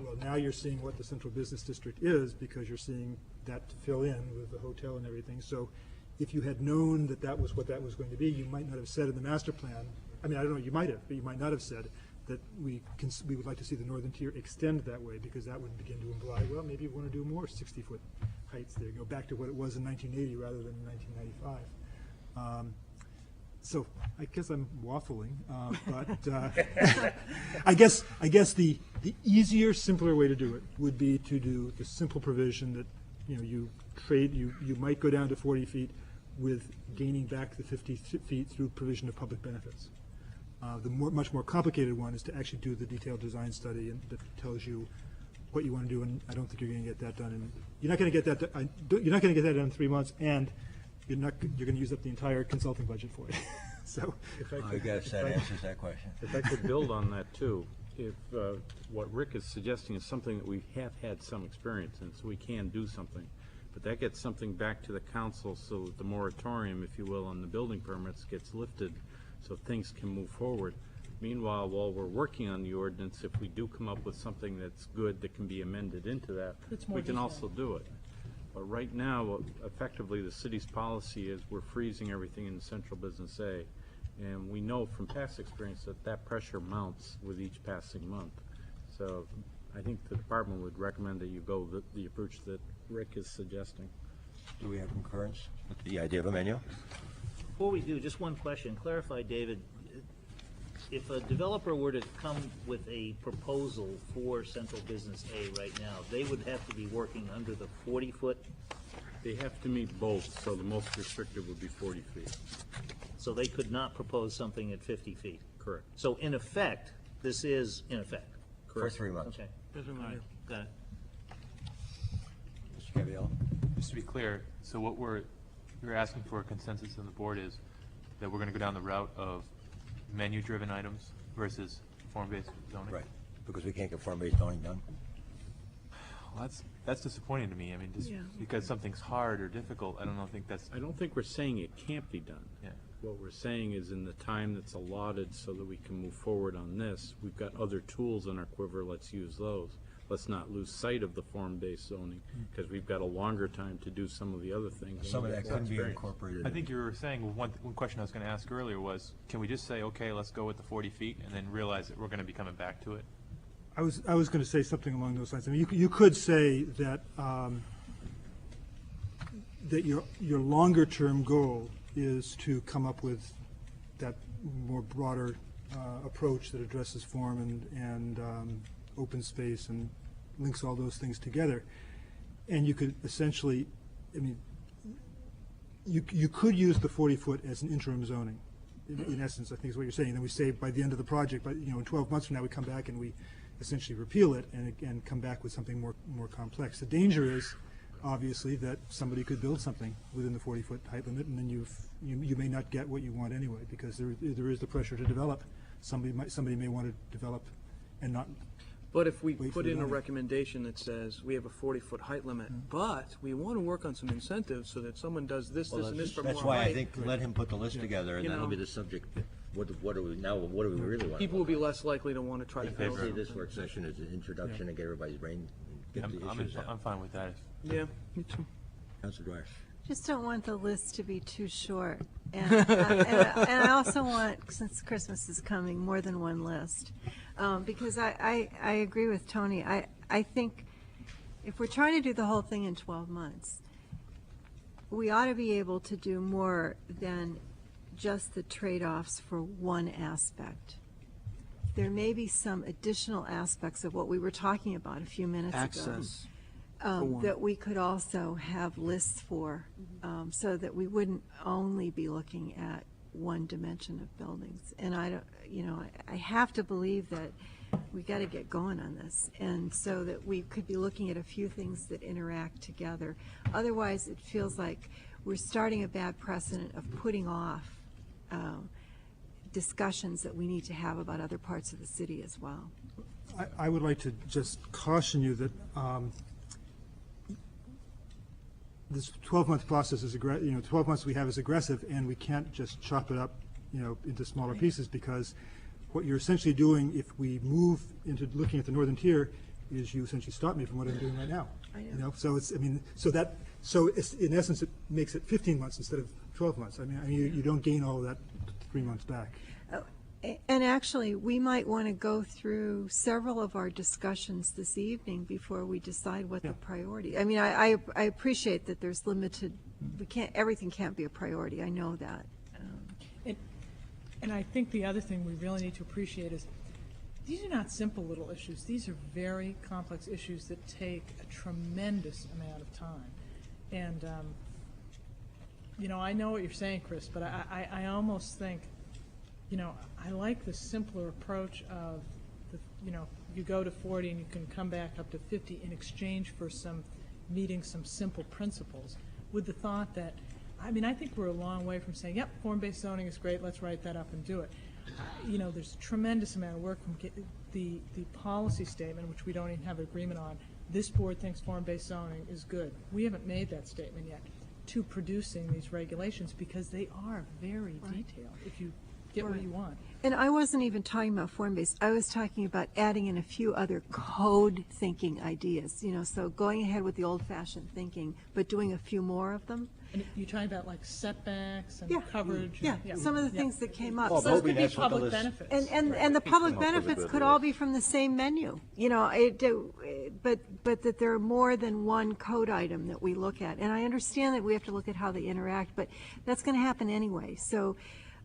Speaker 8: Well, now you're seeing what the central business district is, because you're seeing that fill in with the hotel and everything. So if you had known that that was what that was going to be, you might not have said in the master plan, I mean, I don't know, you might have, but you might not have said that we would like to see the northern tier extend that way, because that would begin to imply, well, maybe you want to do more 60-foot heights there, go back to what it was in 1980 rather than 1995. So I guess I'm waffling, but I guess the easier, simpler way to do it would be to do the simple provision that you might go down to 40 feet with gaining back the 50 feet through provision of public benefits. The much more complicated one is to actually do the detailed design study that tells you what you want to do, and I don't think you're going to get that done. And you're not going to get that. You're not going to get that done in 3 months, and you're going to use up the entire consulting budget for it. So,
Speaker 1: I guess that answers that question.
Speaker 3: If I could build on that too, if what Rick is suggesting is something that we have had some experience in, so we can do something, but that gets something back to the council so that the moratorium, if you will, on the building permits gets lifted so things can move forward. Meanwhile, while we're working on the ordinance, if we do come up with something that's good that can be amended into that, we can also do it. But right now, effectively, the city's policy is we're freezing everything in Central Business A. And we know from past experience that that pressure mounts with each passing month. So I think the department would recommend that you go the approach that Rick is suggesting.
Speaker 1: Do we have concurrence with the idea of a menu?
Speaker 2: Before we do, just one question. Clarify, David, if a developer were to come with a proposal for Central Business A right now, they would have to be working under the 40-foot?
Speaker 3: They have to meet both, so the most restrictive would be 40 feet.
Speaker 2: So they could not propose something at 50 feet?
Speaker 3: Correct.
Speaker 2: So in effect, this is in effect?
Speaker 1: For 3 months.
Speaker 2: Okay. All right, got it.
Speaker 1: Mr. Gabrielle?
Speaker 7: Just to be clear, so what we're asking for a consensus on the board is that we're going to go down the route of menu-driven items versus form-based zoning?
Speaker 1: Right, because we can't get form-based zoning done.
Speaker 7: Well, that's disappointing to me. I mean, just because something's hard or difficult, I don't think that's.
Speaker 3: I don't think we're saying it can't be done.
Speaker 7: Yeah.
Speaker 3: What we're saying is in the time that's allotted so that we can move forward on this, we've got other tools in our quiver, let's use those. Let's not lose sight of the form-based zoning, because we've got a longer time to do some of the other things.
Speaker 1: Some of that couldn't be incorporated.
Speaker 7: I think you were saying, one question I was going to ask earlier was, can we just say, okay, let's go with the 40 feet, and then realize that we're going to be coming back to it?
Speaker 8: I was going to say something along those lines. I mean, you could say that that your longer term goal is to come up with that more broader approach that addresses form and open space and links all those things together. And you could essentially, I mean, you could use the 40-foot as an interim zoning. In essence, I think is what you're saying. And then we say by the end of the project, but in 12 months from now, we come back and we essentially repeal it and come back with something more complex. The danger is, obviously, that somebody could build something within the 40-foot height limit, and then you may not get what you want anyway, because there is the pressure to develop somebody may want to develop and not,
Speaker 5: But if we
Speaker 8: Wait for
Speaker 5: put
Speaker 8: the
Speaker 5: in a
Speaker 8: money.
Speaker 5: recommendation that says, we have a 40-foot height limit, but we want to work on some incentives so that someone does this,
Speaker 1: Well,
Speaker 5: this, and this for more height.
Speaker 1: that's why I think let him put the list together, and
Speaker 5: You
Speaker 1: that'll
Speaker 5: know.
Speaker 1: be the subject. What do we really want?
Speaker 5: People will be less likely to want to try to
Speaker 1: I
Speaker 5: build
Speaker 1: see
Speaker 5: it.
Speaker 1: this work session as an introduction and get everybody's brain, get the issues
Speaker 7: I'm
Speaker 1: out.
Speaker 7: fine with that.
Speaker 5: Yeah, me too.
Speaker 1: Councilor Dwyer.
Speaker 4: Just don't want the list to be too short. And I also want, since Christmas is coming, more than one list. Because I agree with Tony. I think if we're trying to do the whole thing in 12 months, we ought to be able to do more than just the trade-offs for one aspect. There may be some additional aspects of what we were talking about a few minutes ago.
Speaker 5: Access. one.
Speaker 4: That we could also have lists for, so that we wouldn't only be looking at one dimension of buildings. And I don't, I have to believe that we got to get going on this, and so that we could be looking at a few things that interact together. Otherwise, it feels like we're starting a bad precedent of putting off discussions that we need to have about other parts of the city as well.
Speaker 8: I would like to just caution you that this 12-month process is, 12 months we have is aggressive, and we can't just chop it up, into smaller pieces, because what you're essentially doing, if we move into looking at the northern tier, is you essentially stop me from what I'm doing right now.
Speaker 4: I know.
Speaker 8: So it's, in essence, it makes it 15 months instead of 12 months. You don't gain all of that 3 months back.
Speaker 4: And actually, we might want to go through several of our discussions this evening before we decide what the priority. I appreciate that there's limited, everything can't be a priority, I know that.
Speaker 6: And I think the other thing we really need to appreciate is, these are not simple little issues. These are very complex issues that take a tremendous amount of time. And, I know what you're saying, Chris, but I almost think, I like the simpler approach of, you go to 40 and you can come back up to 50 in exchange for meeting some simple principles, with the thought that, I think we're a long way from saying, yep, form-based zoning is great, let's write that up and do it. There's a tremendous amount of work from the policy statement, which we don't even have agreement on. This board thinks form-based zoning is good. We haven't made that statement yet, to producing these regulations, because they are very detailed, if you get what you want.
Speaker 4: And I wasn't even talking about form-based, I was talking about adding in a few other code thinking ideas, so going ahead with the old-fashioned thinking, but doing a few more of them.
Speaker 6: And you're talking about like setbacks and
Speaker 4: Yeah.
Speaker 6: coverage?
Speaker 4: Yeah,
Speaker 6: and-
Speaker 4: some of the things that came up.
Speaker 1: Well,
Speaker 4: So-
Speaker 6: Those
Speaker 1: Hoping
Speaker 6: could be
Speaker 1: that's what the
Speaker 6: public
Speaker 1: list-
Speaker 6: benefits.
Speaker 4: And the public benefits could all be from the same menu, but that there are more than one code item that we look at. And I understand that we have to look at how they interact, but that's going to happen anyway. So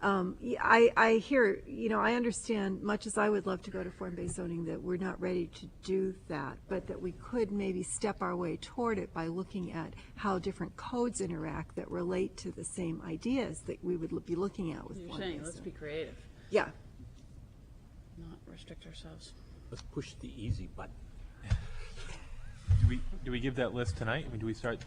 Speaker 4: I hear, I understand, much as I would love to go to form-based zoning, that we're not ready to do that, but that we could maybe step our way toward it by looking at how different codes interact that relate to the same ideas that we would be looking at with
Speaker 9: You're
Speaker 4: form-based
Speaker 9: saying, let's be
Speaker 4: zoning.
Speaker 9: creative,
Speaker 4: Yeah.
Speaker 9: not restrict ourselves.
Speaker 3: Let's push the easy button.
Speaker 7: Do we give that list tonight? Do we start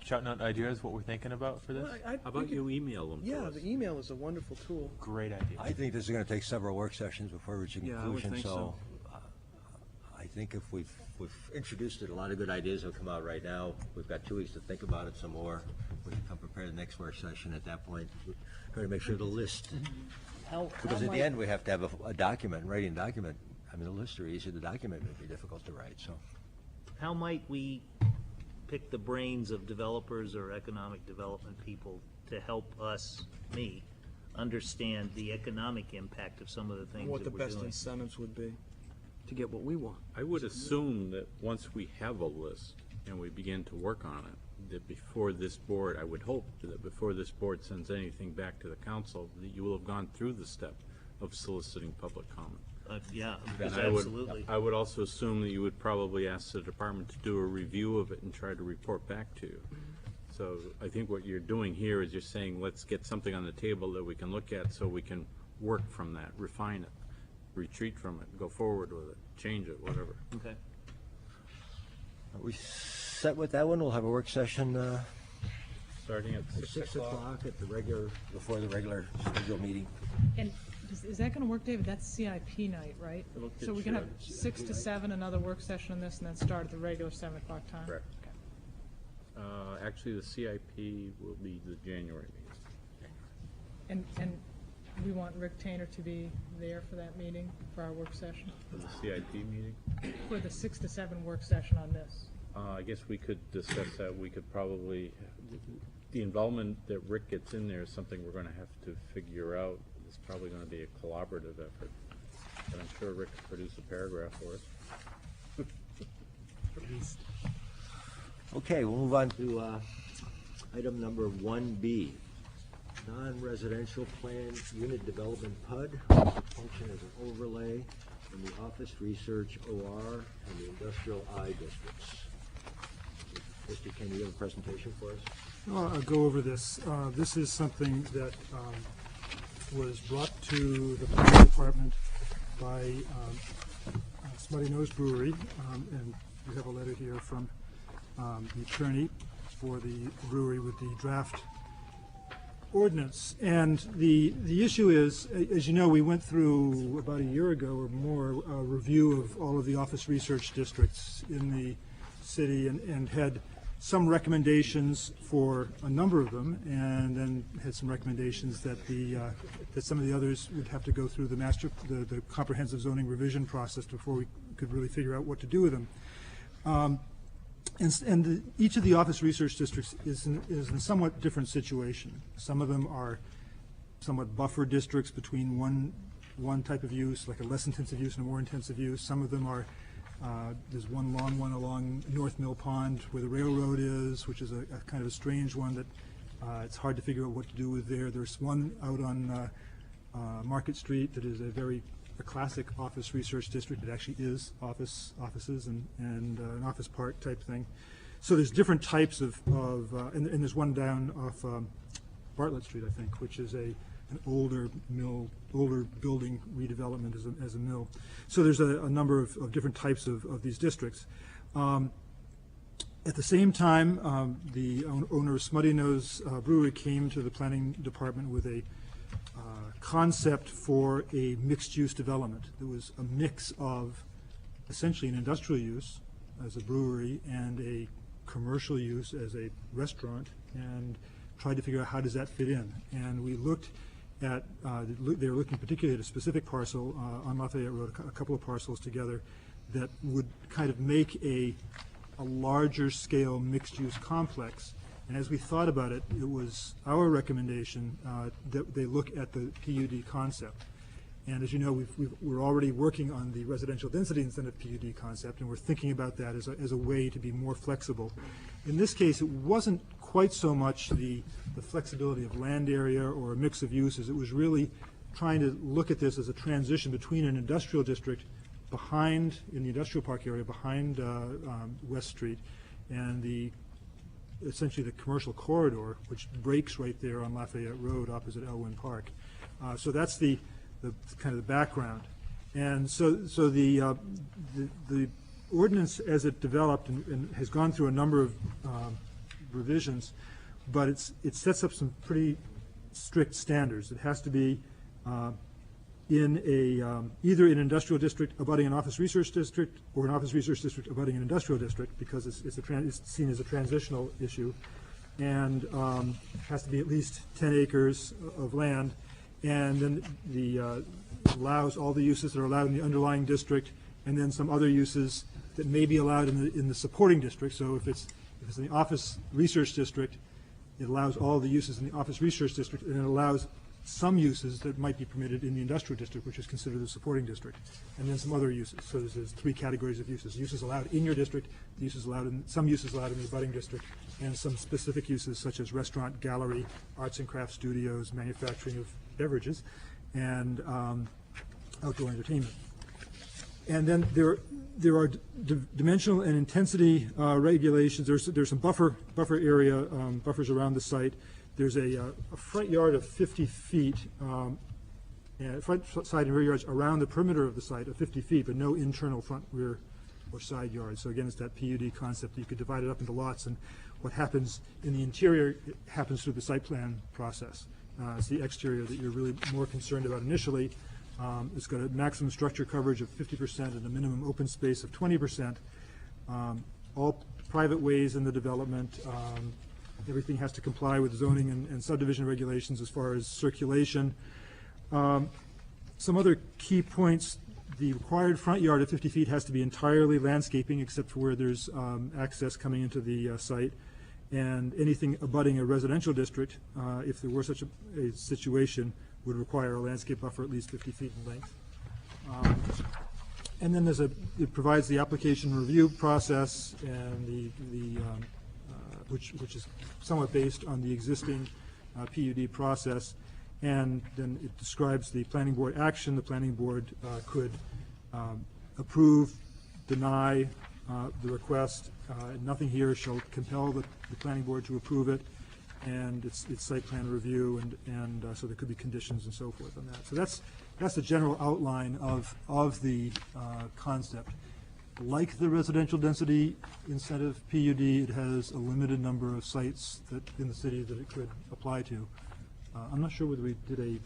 Speaker 7: shouting out ideas, what we're thinking about for this?
Speaker 3: How about you email them to
Speaker 5: Yeah,
Speaker 3: us?
Speaker 5: the email is a wonderful tool.
Speaker 7: Great idea.
Speaker 1: I think this is going to take several work sessions before reaching
Speaker 5: Yeah, I would
Speaker 1: conclusion,
Speaker 5: think
Speaker 1: so
Speaker 5: so.
Speaker 1: I think if we've introduced it, a lot of good ideas have come out right now. We've got 2 weeks to think about it some more. We can come prepare the next work session at that point. We're going to make sure the list, because at the end, we have to have a document, writing document. The lists are easy, the document may be difficult to write, so.
Speaker 2: How might we pick the brains of developers or economic development people to help us, me, understand the economic impact of some of the things
Speaker 5: What the
Speaker 2: that we're
Speaker 5: best
Speaker 2: doing?
Speaker 5: incentives would be to get what we want.
Speaker 3: I would assume that once we have a list and we begin to work on it, that before this board, I would hope that before this board sends anything back to the council, that you will have gone through the step of soliciting public comment.
Speaker 2: Yeah,
Speaker 3: And
Speaker 2: absolutely.
Speaker 3: I would also assume that you would probably ask the department to do a review of it and try to report back to you. So I think what you're doing here is you're saying, let's get something on the table that we can look at so we can work from that, refine it, retreat from it, go forward with it, change it, whatever.
Speaker 2: Okay.
Speaker 1: Are we set with that one? We'll have a work session
Speaker 3: Starting at
Speaker 1: at 6 o'clock at before the regular scheduled meeting.
Speaker 6: And Is that gonna work, David? That's CIP night, right? So we can have 6 to 7, another work session on this, and then start at the regular 7 o'clock time?
Speaker 3: Correct.
Speaker 6: Okay.
Speaker 3: Actually, the CIP will be the January meeting.
Speaker 6: And we want Rick Tainer to be there for that meeting, for our work session?
Speaker 3: For the CIP meeting?
Speaker 6: For the 6 to 7 work session on this?
Speaker 3: I guess we could discuss that. We could probably, the involvement that Rick gets in there is something we're going to have to figure out. It's probably going to be a collaborative effort. But I'm sure Rick can produce a paragraph for us.
Speaker 1: Okay, we'll move on to item number 1B. Non-residential plan unit development PUD, function as an overlay in the office research OR and the industrial I districts. Mr. Ken, you have a presentation for us?
Speaker 8: I'll go over this. This is something that was brought to the planning department by Smutty Nose Brewery, and we have a letter here from the attorney for the brewery with the draft ordinance. And the issue is, as you know, we went through about a year ago or more a review of all of the office research districts in the city and had some recommendations for a number of them, and then had some recommendations that that some of the others would have to go through the comprehensive zoning revision process before we could really figure out what to do with them. Each of the office research districts is in a somewhat different situation. Some of them are somewhat buffer districts between one type of use, like a less intensive use and a more intensive use. Some of them are, there's one long one along North Mill Pond where the railroad is, which is a kind of a strange one that it's hard to figure out what to do with there. There's one out on Market Street that is a classic office research district. It actually is offices and an office park type thing. So there's different types of and there's one down off Bartlett Street, I think, which is an older building redevelopment as a mill. So there's a number of different types of these districts. At the same time, the owner of Smutty Nose Brewery came to the planning department with a concept for a mixed-use development. There was a mix of essentially an industrial use as a brewery and a commercial use as a restaurant, and tried to figure out how does that fit in. And we looked at, they were looking particularly at a specific parcel on Lafayette Road, a couple of parcels together that would kind of make a larger scale mixed-use complex. And as we thought about it, it was our recommendation that they look at the PUD concept. And as you know, we're already working on the residential density incentive PUD concept, and we're thinking about that as a way to be more flexible. In this case, it wasn't quite so much the flexibility of land area or a mix of uses. It was really trying to look at this as a transition between an industrial district in the industrial park area behind West Street, and essentially the commercial corridor, which breaks right there on Lafayette Road opposite Elwyn Park. So that's the kind of the background. And so the ordinance as it developed and has gone through a number of revisions, but it sets up some pretty strict standards. It has to be either an industrial district abutting an office research district or an office research district abutting an industrial district, because it's seen as a transitional issue, and has to be at least 10 acres of land, and then allows all the uses that are allowed in the underlying district, and then some other uses that may be allowed in the supporting district. So if it's in the office research district, it allows all the uses in the office research district, and it allows some uses that might be permitted in the industrial district, which is considered the supporting district, and then some other uses. So there's 3 categories of uses: uses allowed in your district, some uses allowed in the abutting district, and some specific uses such as restaurant, gallery, arts and crafts studios, manufacturing of beverages, and outdoor entertainment. And then there are dimensional and intensity regulations. There's some buffer area buffers around the site. There's a front yard of 50 feet, and front, side, and rear yards around the perimeter of the site of 50 feet, but no internal front, rear, or side yards. So again, it's that PUD concept. You could divide it up into lots, and what happens in the interior happens through the site plan process. It's the exterior that you're really more concerned about initially. It's got a maximum structure coverage of 50% and a minimum open space of 20%. All private ways in the development. Everything has to comply with zoning and subdivision regulations as far as circulation. Some other key points: the required front yard of 50 feet has to be entirely landscaping except for where there's access coming into the site. And anything abutting a residential district, if there were such a situation, would require a landscape buffer at least 50 feet in length. And then it provides the application review process, and which is somewhat based on the existing PUD process. And then it describes the planning board action. The planning board could approve, deny the request. Nothing here shall compel the planning board to approve it, and it's site plan review, and so there could be conditions and so forth on that. So that's the general outline of the concept. Like the residential density incentive PUD, it has a limited number of sites that in the city that it could apply to. I'm not sure whether we did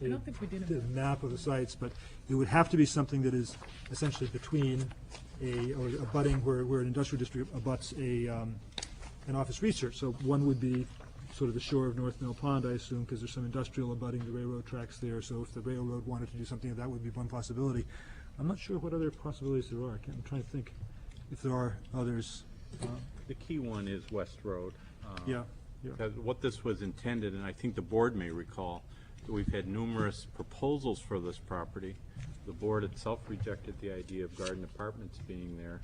Speaker 6: I don't think we did a
Speaker 8: map of the sites, but it would have to be something that is essentially between or abutting where an industrial district abuts an office research. So one would be sort of the shore of North Mill Pond, I assume, because there's some industrial abutting the railroad tracks there. So if the railroad wanted to do something, that would be one possibility. I'm not sure what other possibilities there are. I'm trying to think if there are others.
Speaker 3: The key one is West Road.
Speaker 8: Yeah.
Speaker 3: Because what this was intended, and I think the board may recall, that we've had numerous proposals for this property. The board itself rejected the idea of garden apartments being there.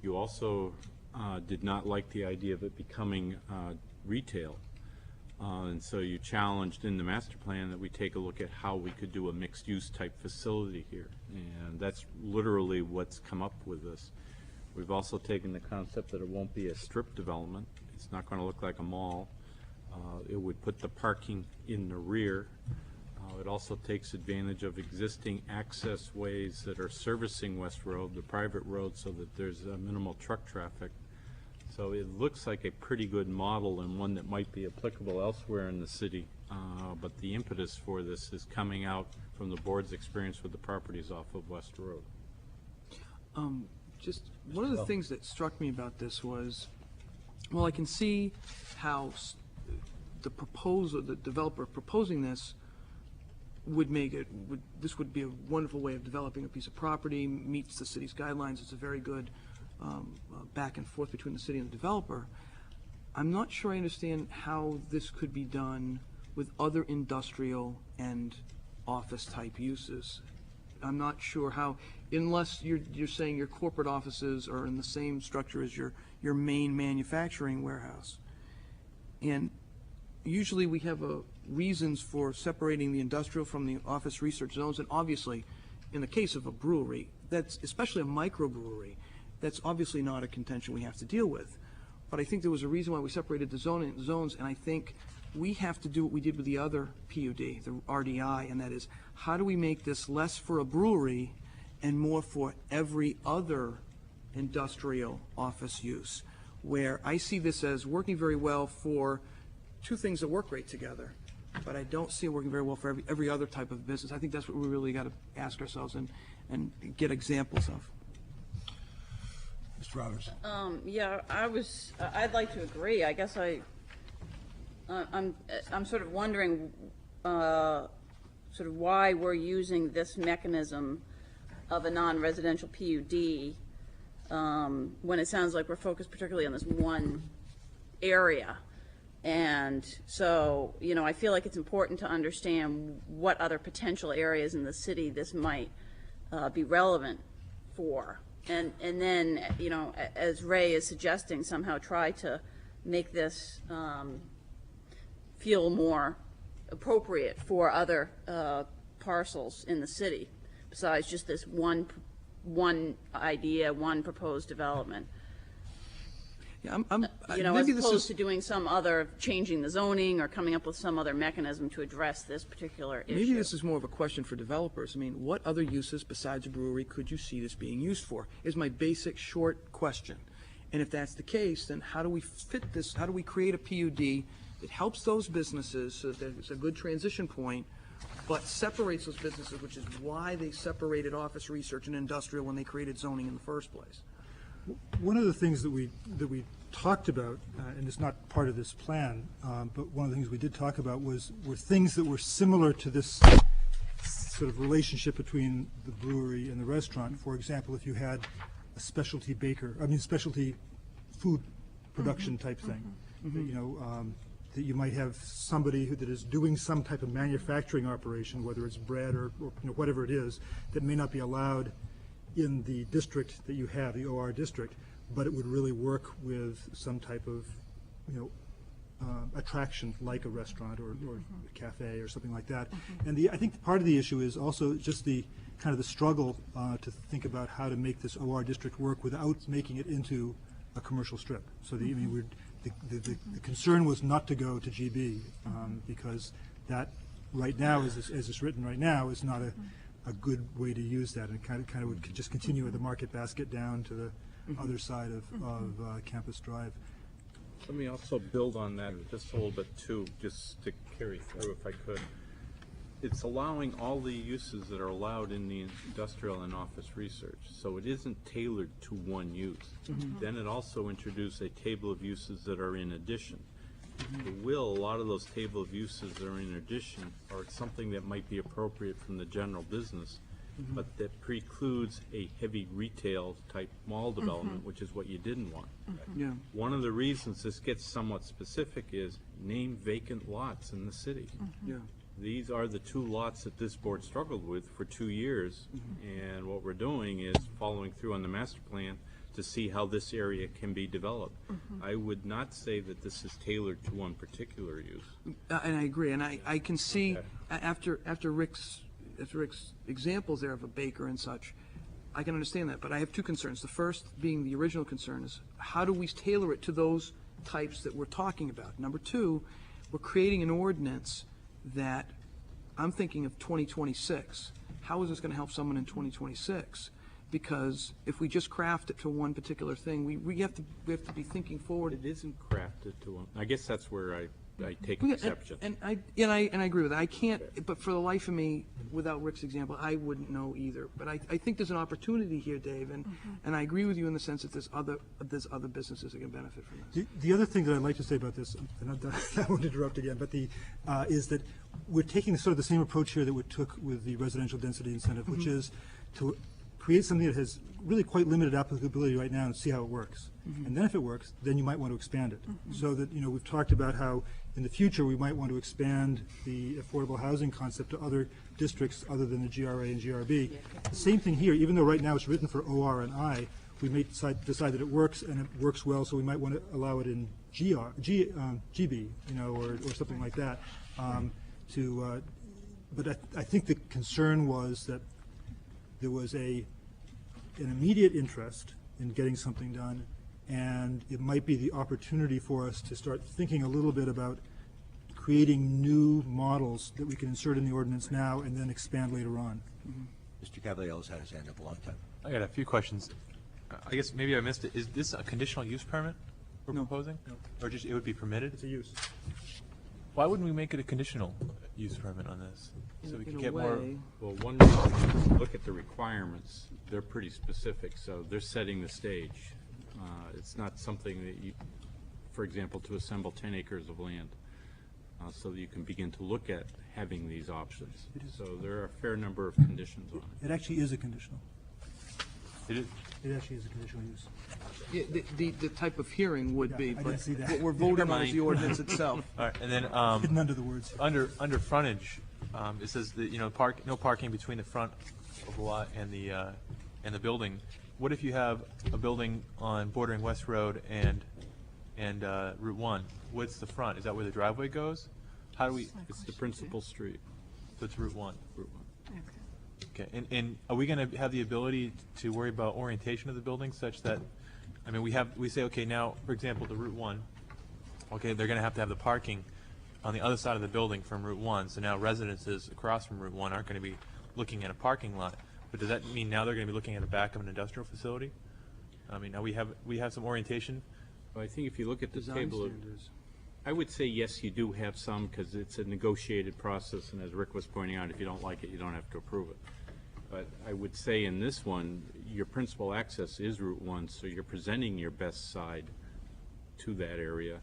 Speaker 3: You also did not like the idea of it becoming retail. And so you challenged in the master plan that we take a look at how we could do a mixed-use type facility here. And that's literally what's come up with this. We've also taken the concept that it won't be a strip development. It's not going to look like a mall. It would put the parking in the rear. It also takes advantage of existing access ways that are servicing West Road, the private road, so that there's minimal truck traffic. So it looks like a pretty good model and one that might be applicable elsewhere in the city. But the impetus for this is coming out from the board's experience with the properties off of West Road.
Speaker 5: Just one of the things that struck me about this was, well, I can see how the developer proposing this would make it, this would be a wonderful way of developing a piece of property, meets the city's guidelines. It's a very good back and forth between the city and the developer. I'm not sure I understand how this could be done with other industrial and office type uses. I'm not sure how, unless you're saying your corporate offices are in the same structure as your main manufacturing warehouse. And usually we have reasons for separating the industrial from the office research zones, and obviously, in the case of a brewery, that's especially a microbrewery, that's obviously not a contention we have to deal with. But I think there was a reason why we separated the zones, and I think we have to do what we did with the other PUD, the RDI, and that is, how do we make this less for a brewery and more for every other industrial office use, where I see this as working very well for two things that work great together, but I don't see it working very well for every other type of business. I think that's what we really got to ask ourselves and get examples of.
Speaker 1: Mr. Roberts.
Speaker 9: Yeah, I'd like to agree. I guess I'm sort of wondering sort of why we're using this mechanism of a non-residential PUD when it sounds like we're focused particularly on this one area. And so, I feel like it's important to understand what other potential areas in the city this might be relevant for. And then, as Ray is suggesting, somehow try to make this feel more appropriate for other parcels in the city, besides just this one idea, one proposed development.
Speaker 5: Yeah,
Speaker 9: As opposed to doing some other, changing the zoning or coming up with some other mechanism to address this particular issue.
Speaker 5: Maybe this is more of a question for developers. I mean, what other uses besides a brewery could you see this being used for, is my basic short question. And if that's the case, then how do we fit this, how do we create a PUD It helps those businesses, so that it's a good transition point, but separates those businesses, which is why they separated office research and industrial when they created zoning in the first place.
Speaker 8: One of the things that we talked about, and it's not part of this plan, but one of the things we did talk about were things that were similar to this sort of relationship between the brewery and the restaurant. For example, if you had a specialty specialty food production type thing, that, that you might have somebody that is doing some type of manufacturing operation, whether it's bread or whatever it is, that may not be allowed in the district that you have, the OR district, but it would really work with some type of, attraction like a restaurant or a cafe or something like that. And I think part of the issue is also just the kind of the struggle to think about how to make this OR district work without making it into a commercial strip. So the concern was not to go to GB because that right now, as it's written right now, is not a good way to use that, and kind of would just continue with the Market Basket down to the other side of Campus Drive.
Speaker 3: Let me also build on that just a little bit too, just to carry through if I could. It's allowing all the uses that are allowed in the industrial and office research, so it isn't tailored to one use. Then it also introduced a table of uses that are in addition. A lot of those table of uses that are in addition are something that might be appropriate from the general business, but that precludes a heavy retail type mall development, which is what you didn't want.
Speaker 5: Yeah.
Speaker 3: One of the reasons this gets somewhat specific is name vacant lots in the city.
Speaker 5: Yeah.
Speaker 3: These are the two lots that this board struggled with for 2 years, and what we're doing is following through on the master plan to see how this area can be developed. I would not say that this is tailored to one particular use.
Speaker 5: And I agree, and I can see, after Rick's examples there of a baker and such, I can understand that, but I have two concerns. The first being the original concern is, how do we tailor it to those types that we're talking about? Number two, we're creating an ordinance that I'm thinking of 2026. How is this going to help someone in 2026? Because if we just craft it to one particular thing, we have to be thinking forward.
Speaker 3: It isn't crafted to one. I guess that's where I take exception.
Speaker 5: And I agree with that. I can't, but for the life of me, without Rick's example, I wouldn't know either. But I think there's an opportunity here, Dave, and I agree with you in the sense that there's other businesses that can benefit from this.
Speaker 8: The other thing that I'd like to say about this, and I won't interrupt again, but is that we're taking sort of the same approach here that we took with the residential density incentive, which is to create something that has really quite limited applicability right now and see how it works. And then if it works, then you might want to expand it. So that, we've talked about how in the future we might want to expand the affordable housing concept to other districts other than the GRA and GRB. The same thing here, even though right now it's written for OR and I, we may decide that it works and it works well, so we might want to allow it in GB, or something like that. But I think the concern was that there was an immediate interest in getting something done, and it might be the opportunity for us to start thinking a little bit about creating new models that we can insert in the ordinance now and then expand later on.
Speaker 1: Mr. Cavaliero's had his hand up a long time.
Speaker 7: I got a few questions. I guess maybe I missed it. Is this a conditional use permit we're proposing? No. Or just it would be permitted?
Speaker 8: It's a use.
Speaker 7: Why wouldn't we make it a conditional use permit on this? So we could get more.
Speaker 3: Well, one reason, look at the requirements. They're pretty specific, so they're setting the stage. It's not something that you, for example, to assemble 10 acres of land, so that you can begin to look at having these options. So there are a fair number of conditions on it.
Speaker 8: It actually is a conditional.
Speaker 7: It is.
Speaker 8: It actually is a conditional use.
Speaker 5: Yeah, the type of hearing would be,
Speaker 8: I
Speaker 5: but
Speaker 8: didn't see that.
Speaker 5: what we're voting on is the ordinance itself.
Speaker 7: All right, and then
Speaker 8: Hidden under the words.
Speaker 7: under frontage, it says that no parking between the front of the lot and the building. What if you have a building on bordering West Road and Route 1? What's the front? Is that where the driveway goes? How do we?
Speaker 3: It's the principal street.
Speaker 7: So it's Route 1.
Speaker 3: Route 1.
Speaker 7: Okay, and are we going to have the ability to worry about orientation of the building such that, I mean, we say, okay, now, for example, the Route 1, okay, they're going to have the parking on the other side of the building from Route 1, so now residences across from Route 1 aren't going to be looking at a parking lot, but does that mean now they're going to be looking at the back of an industrial facility? I mean, now we have some orientation.
Speaker 3: Well, I think if you look at the
Speaker 5: Design
Speaker 3: table of,
Speaker 5: standards.
Speaker 3: I would say, yes, you do have some, because it's a negotiated process, and as Rick was pointing out, if you don't like it, you don't have to approve it. But I would say in this one, your principal access is Route 1, so you're presenting your best side to that area.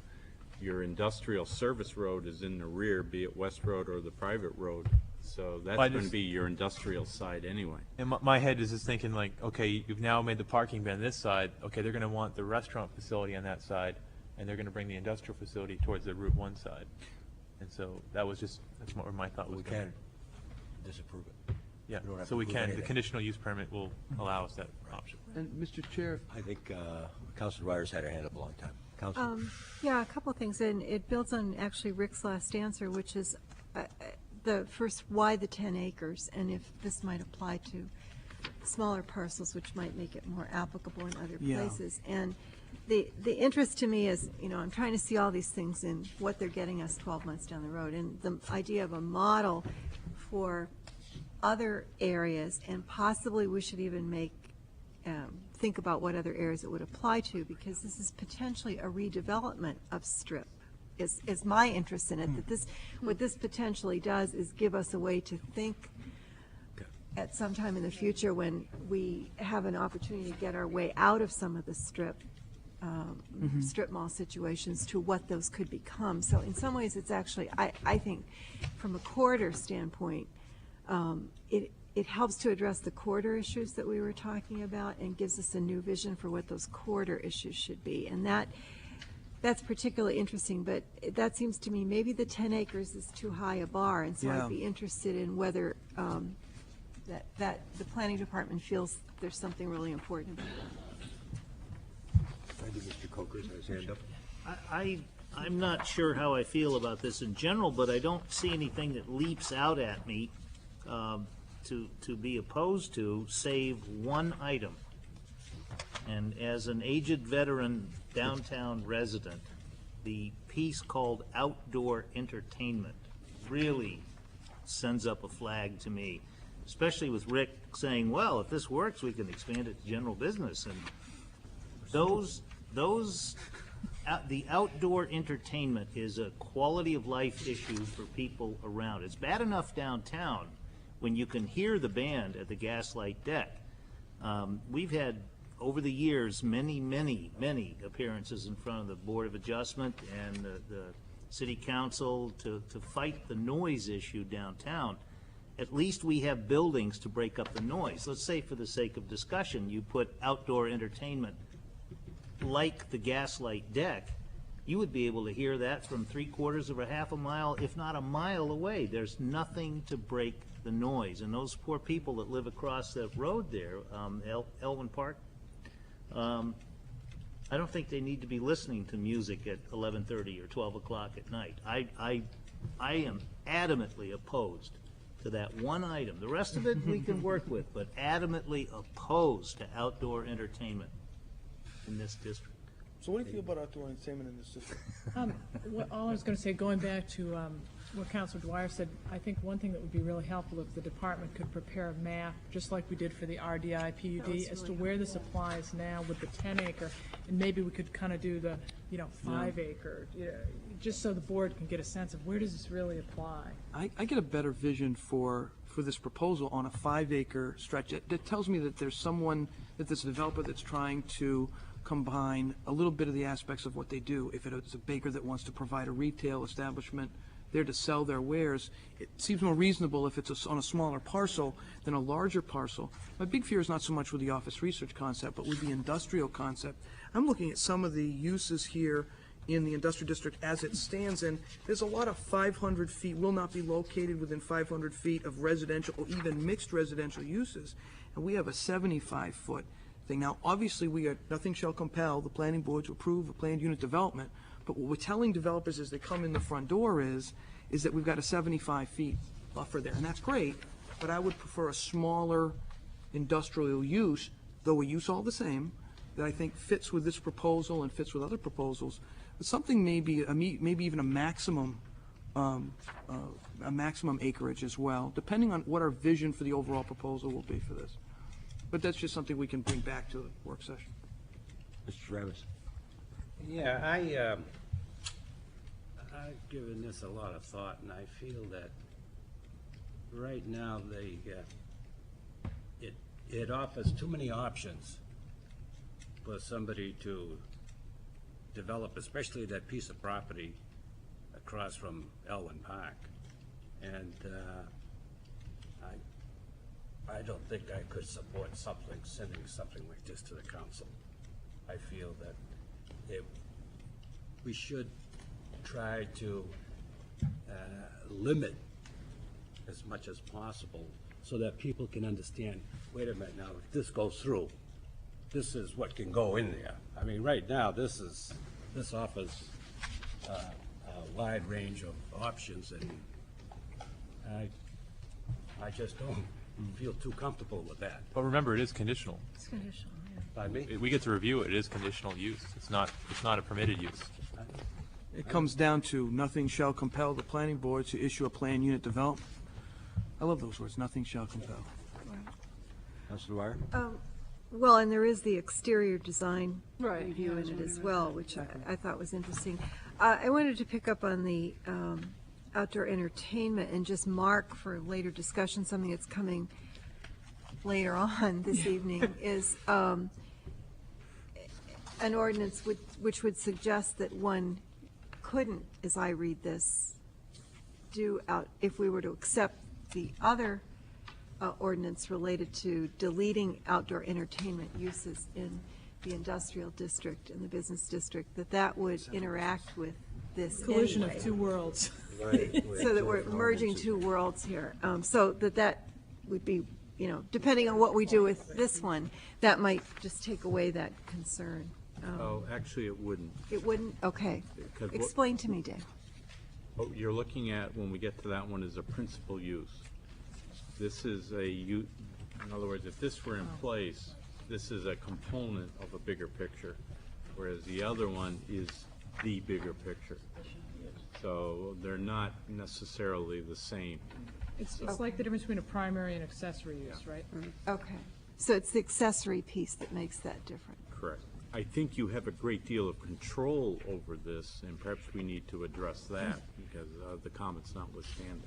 Speaker 3: Your industrial service road is in the rear, be it West Road or the private road, so that's
Speaker 7: I
Speaker 3: going to
Speaker 7: just-
Speaker 3: be your industrial side anyway.
Speaker 7: And my head is just thinking like, okay, you've now made the parking ban this side, okay, they're gonna want the restaurant facility on that side, and they're gonna bring the industrial facility towards the Route 1 side. And so that's what my thought was
Speaker 1: We
Speaker 7: going.
Speaker 1: can disapprove it.
Speaker 7: Yeah,
Speaker 1: we don't have
Speaker 7: so
Speaker 1: to
Speaker 7: we
Speaker 1: prove
Speaker 7: can, the
Speaker 1: anything.
Speaker 7: conditional use permit will allow us that option.
Speaker 5: And Mr. Chair,
Speaker 1: I think Councilor Dwyer's had her hand up a long time. Councilor?
Speaker 4: Yeah, a couple of things, and it builds on actually Rick's last answer, which is the first, why the 10 acres, and if this might apply to smaller parcels, which might make it more applicable in other
Speaker 5: Yeah.
Speaker 4: places. And the interest to me is, I'm trying to see all these things and what they're getting us 12 months down the road, and the idea of a model for other areas, and possibly we should even think about what other areas it would apply to, because this is potentially a redevelopment of Strip, is my interest in it, that what this potentially does is give us a way to think at some time in the future when we have an opportunity to get our way out of some of the strip mall situations to what those could become. So in some ways, it's actually, I think, from a corridor standpoint, it helps to address the corridor issues that we were talking about and gives us a new vision for what those corridor issues should be. And that's particularly interesting, but that seems to me maybe the 10 acres is too high a bar, and so
Speaker 5: Yeah.
Speaker 4: I'd be interested in whether that the planning department feels there's something really important about that.
Speaker 1: I think Mr. Coker's had his hand up.
Speaker 2: I'm not sure how I feel about this in general, but I don't see anything that leaps out at me to be opposed to, save one item. And as an aged veteran downtown resident, the piece called outdoor entertainment really sends up a flag to me, especially with Rick saying, well, if this works, we can expand it to general business. And the outdoor entertainment is a quality of life issue for people around. It's bad enough downtown when you can hear the band at the Gaslight Deck. We've had, over the years, many appearances in front of the Board of Adjustment and the City Council to fight the noise issue downtown. At least we have buildings to break up the noise. Let's say, for the sake of discussion, you put outdoor entertainment like the Gaslight Deck, you would be able to hear that from 3/4 of a half a mile, if not a mile away. There's nothing to break the noise. And those poor people that live across the road there, Elwyn Park, I don't think they need to be listening to music at 11:30 or 12 o'clock at night. I am adamantly opposed to that one item. The rest of it we can work with, but adamantly opposed to outdoor entertainment in this district.
Speaker 5: so what do you feel about outdoor entertainment in this district?
Speaker 6: All I was going to say, going back to what Councilor Dwyer said, I think one thing that would be really helpful if the department could prepare a map, just like we did for the RDI PUD, as to where this applies now with the 10 acre, and maybe we could kind of do the, 5 acre, just so the board can get a sense of where does this really apply.
Speaker 5: I get a better vision for this proposal on a 5 acre stretch. That tells me that there's a developer that's trying to combine a little bit of the aspects of what they do. If it's a baker that wants to provide a retail establishment there to sell their wares, it seems more reasonable if it's on a smaller parcel than a larger parcel. My big fear is not so much with the office research concept, but with the industrial concept. I'm looking at some of the uses here in the industrial district as it stands, and there's a lot of 500 feet, will not be located within 500 feet of residential or even mixed residential uses, and we have a 75-foot thing. Now, obviously, nothing shall compel the planning board to approve a planned unit development, but what we're telling developers as they come in the front door is that we've got a 75 feet buffer there, and that's great, but I would prefer a smaller industrial use, though a use all the same, that I think fits with this proposal and fits with other proposals, but something maybe even a maximum acreage as well, depending on what our vision for the overall proposal will be for this. But that's just something we can bring back to the work session.
Speaker 1: Mr. Travis?
Speaker 10: Yeah, I've given this a lot of thought, and I feel that right now it offers too many options for somebody to develop, especially that piece of property across from Elwyn Park. And I don't think I could support sending something like this to the council. I feel that we should try to limit as much as possible so that people can understand, wait a minute, now, if this goes through, this is what can go in there. I mean, right now, this offers a wide range of options, and I just don't feel too comfortable with that.
Speaker 7: But remember, it is conditional.
Speaker 6: It's conditional, yeah.
Speaker 10: Pardon me?
Speaker 7: We get to review it. It is conditional use. It's not a permitted use.
Speaker 5: It comes down to nothing shall compel the planning board to issue a plan unit development. I love those words, nothing shall compel.
Speaker 1: Councilor Dwyer?
Speaker 4: Well, and there is the exterior design
Speaker 9: Right.
Speaker 4: review in it as well, which I thought was interesting. I wanted to pick up on the outdoor entertainment and just mark for later discussion, something that's coming later on this evening, is an ordinance which would suggest that one couldn't, as I read this, if we were to accept the other ordinance related to deleting outdoor entertainment uses in the industrial district and the business district, that would interact with this
Speaker 6: Collision
Speaker 4: anyway.
Speaker 6: of two worlds.
Speaker 4: So that we're merging two worlds here. So that would be, depending on what we do with this one, that might just take away that concern.
Speaker 3: Oh, actually, it wouldn't.
Speaker 4: It wouldn't? Okay.
Speaker 3: Because what-
Speaker 4: Explain to me, Dave.
Speaker 3: What you're looking at when we get to that one is a principal use. This is in other words, if this were in place, this is a component of a bigger picture, whereas the other one is the bigger picture. So they're not necessarily the same.
Speaker 6: It's like the difference between a primary and accessory use, right?
Speaker 4: Okay. So it's the accessory piece that makes that different.
Speaker 3: Correct. I think you have a great deal of control over this, and perhaps we need to address that, because the comments notwithstanding.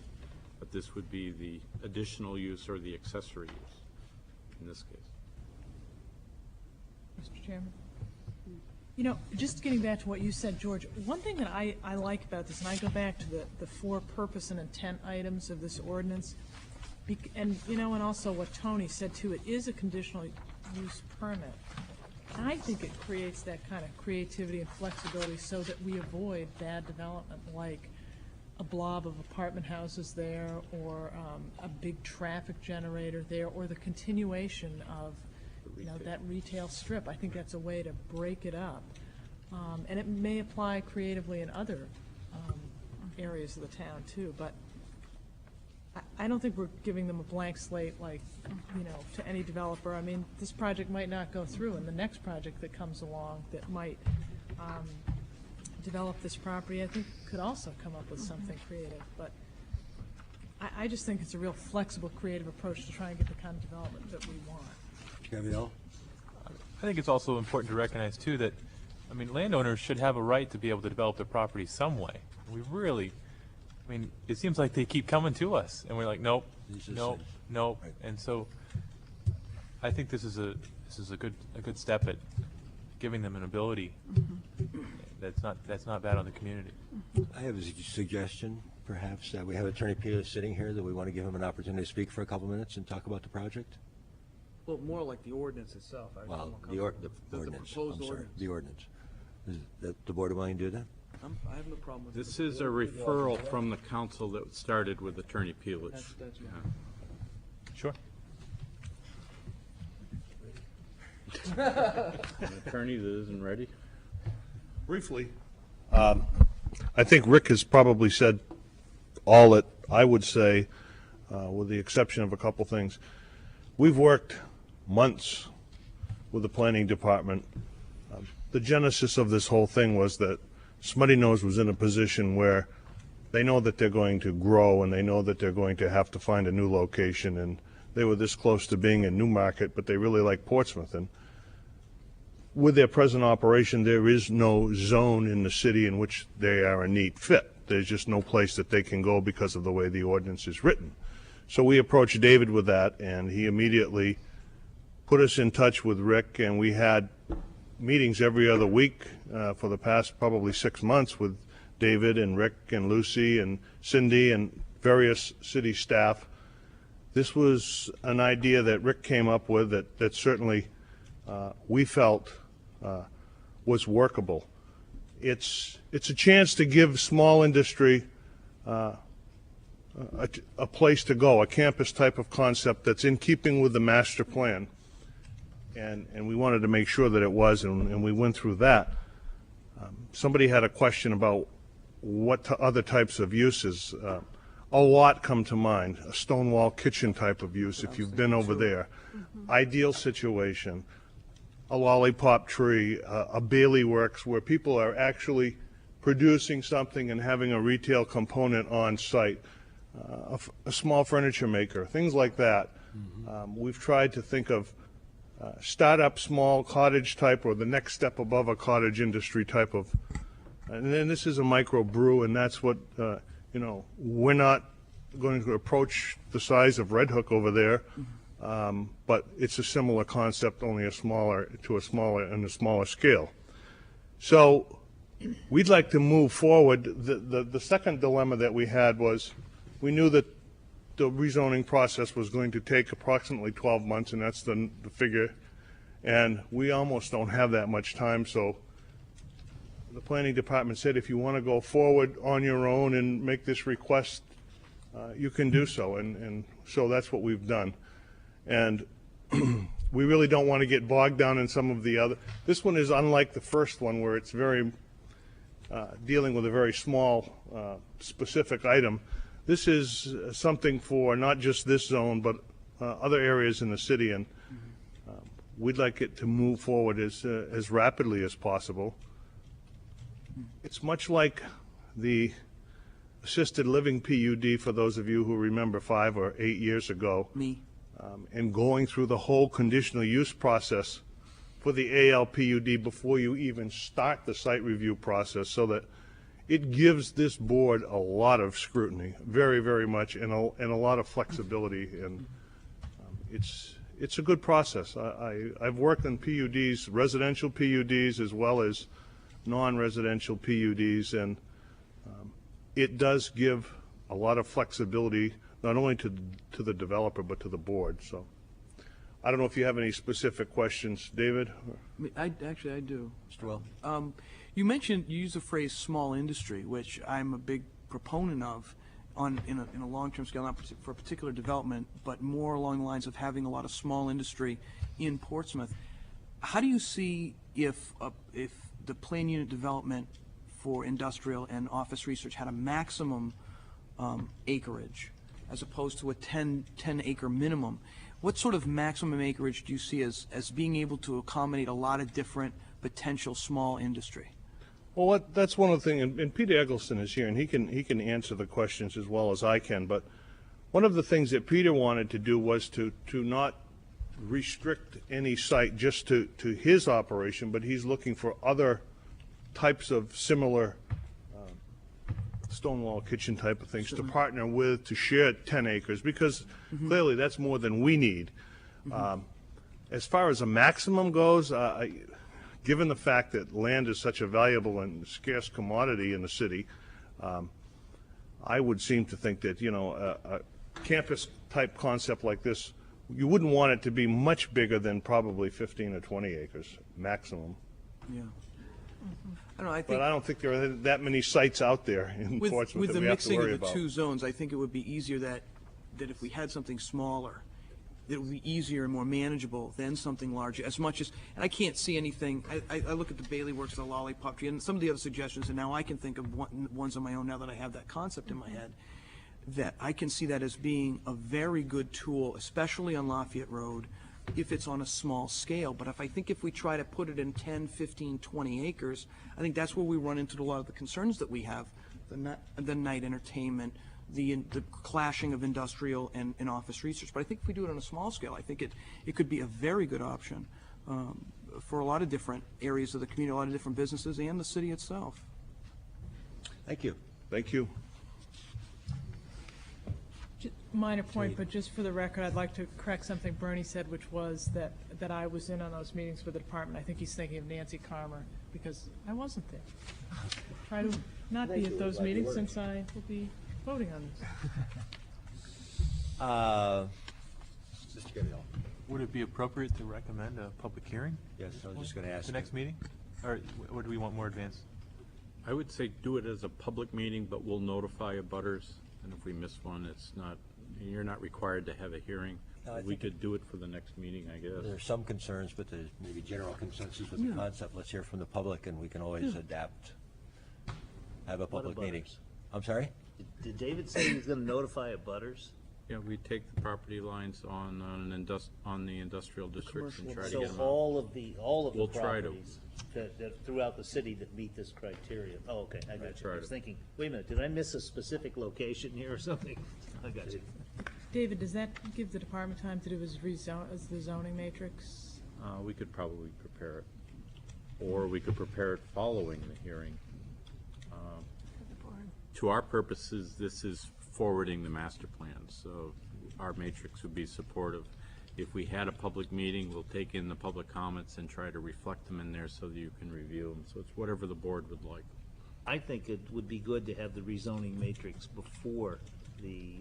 Speaker 3: But this would be the additional use or the accessory use in this case.
Speaker 6: Mr. Chairman? Just getting back to what you said, George, one thing that I like about this, and I go back to the four purpose and intent items of this ordinance, and also what Tony said too, it is a conditional use permit. And I think it creates that kind of creativity and flexibility so that we avoid bad development, like a blob of apartment houses there, or a big traffic generator there, or the continuation of that retail strip. I think that's a way to break it up. And it may apply creatively in other areas of the town too, but I don't think we're giving them a blank slate like, to any developer. I mean, this project might not go through, and the next project that comes along that might develop this property, I think, could also come up with something creative. But I just think it's a real flexible, creative approach to try and get the kind of development that we want.
Speaker 1: Gabrielle?
Speaker 7: I think it's also important to recognize too that, landowners should have a right to be able to develop their property some way. We really, it seems like they keep coming to us, and we're like, nope, nope, nope.
Speaker 1: Right.
Speaker 7: And so, I think this is a good step at giving them an ability that's not bad on the community.
Speaker 1: I have a suggestion, perhaps, that we have Attorney Peters sitting here, that we want to give him an opportunity to speak for a couple minutes and talk about the project.
Speaker 5: Well, more like the ordinance itself.
Speaker 1: Well, the ordinance,
Speaker 5: proposed
Speaker 1: I'm sorry,
Speaker 5: ordinance.
Speaker 1: the ordinance. Is that the board willing to do that?
Speaker 5: I have no problem with it.
Speaker 3: This is a referral from the council that started with Attorney Peelich.
Speaker 5: That's
Speaker 7: Sure.
Speaker 3: An attorney that isn't ready?
Speaker 11: Briefly, I think Rick has probably said all that I would say, with the exception of a couple things. We've worked months with the planning department. The genesis of this whole thing was that Smutty Nose was in a position where they know that they're going to grow, and they know that they're going to have to find a new location, and they were this close to being in Newmarket, but they really like Portsmouth. And with their present operation, there is no zone in the city in which they are a neat fit. that there's just no place that they can go because of the way the ordinance is written. So we approached David with that, and he immediately put us in touch with Rick, and we had meetings every other week for the past probably 6 months with David and Rick and Lucy and Cindy and various city staff. This was an idea that Rick came up with that certainly we felt was workable. It's a chance to give small industry a place to go, a campus type of concept that's in keeping with the master plan. And we wanted to make sure that it was, and we went through that. Somebody had a question about what other types of uses. A lot come to mind. A Stonewall kitchen type of use, if you've been over there. Ideal situation. A lollipop tree, a Bailey Works, where people are actually producing something and having a retail component on site. A small furniture maker, things like that. We've tried to think of startup, small cottage type, or the next step above a cottage industry type of, and then this is a micro brew, and that's what, you know, we're not going to approach the size of Red Hook over there, but it's a similar concept, only a smaller scale. So we'd like to move forward. The second dilemma that we had was, we knew that the rezoning process was going to take approximately 12 months, and that's the figure, and we almost don't have that much time. So the planning department said, if you want to go forward on your own and make this request, you can do so, and so that's what we've done. And we really don't want to get bogged down in some of the other. This one is unlike the first one, where it's very dealing with a very small specific item. This is something for not just this zone, but other areas in the city, and we'd like it to move forward as rapidly as possible. It's much like the assisted living PUD, for those of you who remember 5 or 8 years ago.
Speaker 5: Me.
Speaker 11: And going through the whole conditional use process for the ALPUD before you even start the site review process, so that it gives this board a lot of scrutiny, very, very much, and a lot of flexibility, and it's a good process. I've worked in PUDs, residential PUDs as well as non-residential PUDs, and it does give a lot of flexibility, not only to the developer but to the board. So I don't know if you have any specific questions, David?
Speaker 5: I do.
Speaker 1: Mr. Will?
Speaker 5: You mentioned, you used the phrase small industry, which I'm a big proponent of in a long-term scale, not for a particular development, but more along the lines of having a lot of small industry in Portsmouth. How do you see if the plan unit development for industrial and office research had a maximum acreage as opposed to a 10-acre minimum? What sort of maximum acreage do you see as being able to accommodate a lot of different potential small industry?
Speaker 11: Well, that's one of the things, and Peter Eggleston is here, and he can answer the questions as well as I can, but one of the things that Peter wanted to do was to not restrict any site just to his operation, but he's looking for other types of similar Stonewall kitchen type of things to partner with, to share 10 acres, because clearly that's more than we need. As far as a maximum goes, given the fact that land is such a valuable and scarce commodity in the city, I would seem to think that, you know, a campus type concept like this, you wouldn't want it to be much bigger than probably 15 or 20 acres maximum.
Speaker 5: Yeah. I don't know, I think,
Speaker 11: but I don't think there are that many sites out there in Portsmouth
Speaker 5: with
Speaker 11: that
Speaker 5: the
Speaker 11: we have to
Speaker 5: mixing
Speaker 11: worry
Speaker 5: of the
Speaker 11: about.
Speaker 5: two zones, I think it would be easier that if we had something smaller, it would be easier and more manageable than something larger. As much as, and I can't see anything. I look at the Bailey Works, the lollipop tree, and some of the other suggestions, and now I can think of ones on my own now that I have that concept in my head. That I can see that as being a very good tool, especially on Lafayette Road, if it's on a small scale. But if we try to put it in 10, 15, 20 acres, I think that's where we run into a lot of the concerns that we have, the night entertainment, the clashing of industrial and office research. But I think if we do it on a small scale, I think it could be a very good option for a lot of different areas of the community, a lot of different businesses, and the city itself.
Speaker 1: Thank you.
Speaker 11: Thank you.
Speaker 6: Minor point, but just for the record, I'd like to correct something Bernie said, which was that I was in on those meetings with the department. I think he's thinking of Nancy Carmer, because I wasn't there. Try to not be at those meetings since I will be voting on this.
Speaker 1: Mr. Gabriel?
Speaker 7: Would it be appropriate to recommend a public hearing?
Speaker 1: Yes, I was just going to ask.
Speaker 7: The next meeting? Or do we want more advance?
Speaker 3: I would say do it as a public meeting, but we'll notify abutters, and if we miss one, it's not, you're not required to have a hearing.
Speaker 1: No, I
Speaker 3: We
Speaker 1: think
Speaker 3: could do it for the next meeting, I guess.
Speaker 1: There are some concerns, but there's maybe general consensus with the concept. Let's hear from the public, and we can always adapt, have a public meeting.
Speaker 2: abutters?
Speaker 1: I'm sorry?
Speaker 2: Did David say he was gonna notify abutters?
Speaker 3: Yeah, we take the property lines on the industrial districts and try to
Speaker 2: So
Speaker 3: get them out.
Speaker 2: all of the
Speaker 3: We'll try to.
Speaker 2: properties that throughout the city that meet this criteria? Oh, okay, I got you.
Speaker 3: try
Speaker 2: I was
Speaker 3: to.
Speaker 2: thinking, wait a minute, did I miss a specific location here or something? I got you.
Speaker 6: David, does that give the department time to do the zoning matrix?
Speaker 3: We could probably prepare it, or we could prepare it following the hearing. To our purposes, this is forwarding the master plan, so our matrix would be supportive. If we had a public meeting, we'll take in the public comments and try to reflect them in there so that you can review them. So it's whatever the board would like.
Speaker 2: I think it would be good to have the rezoning matrix before the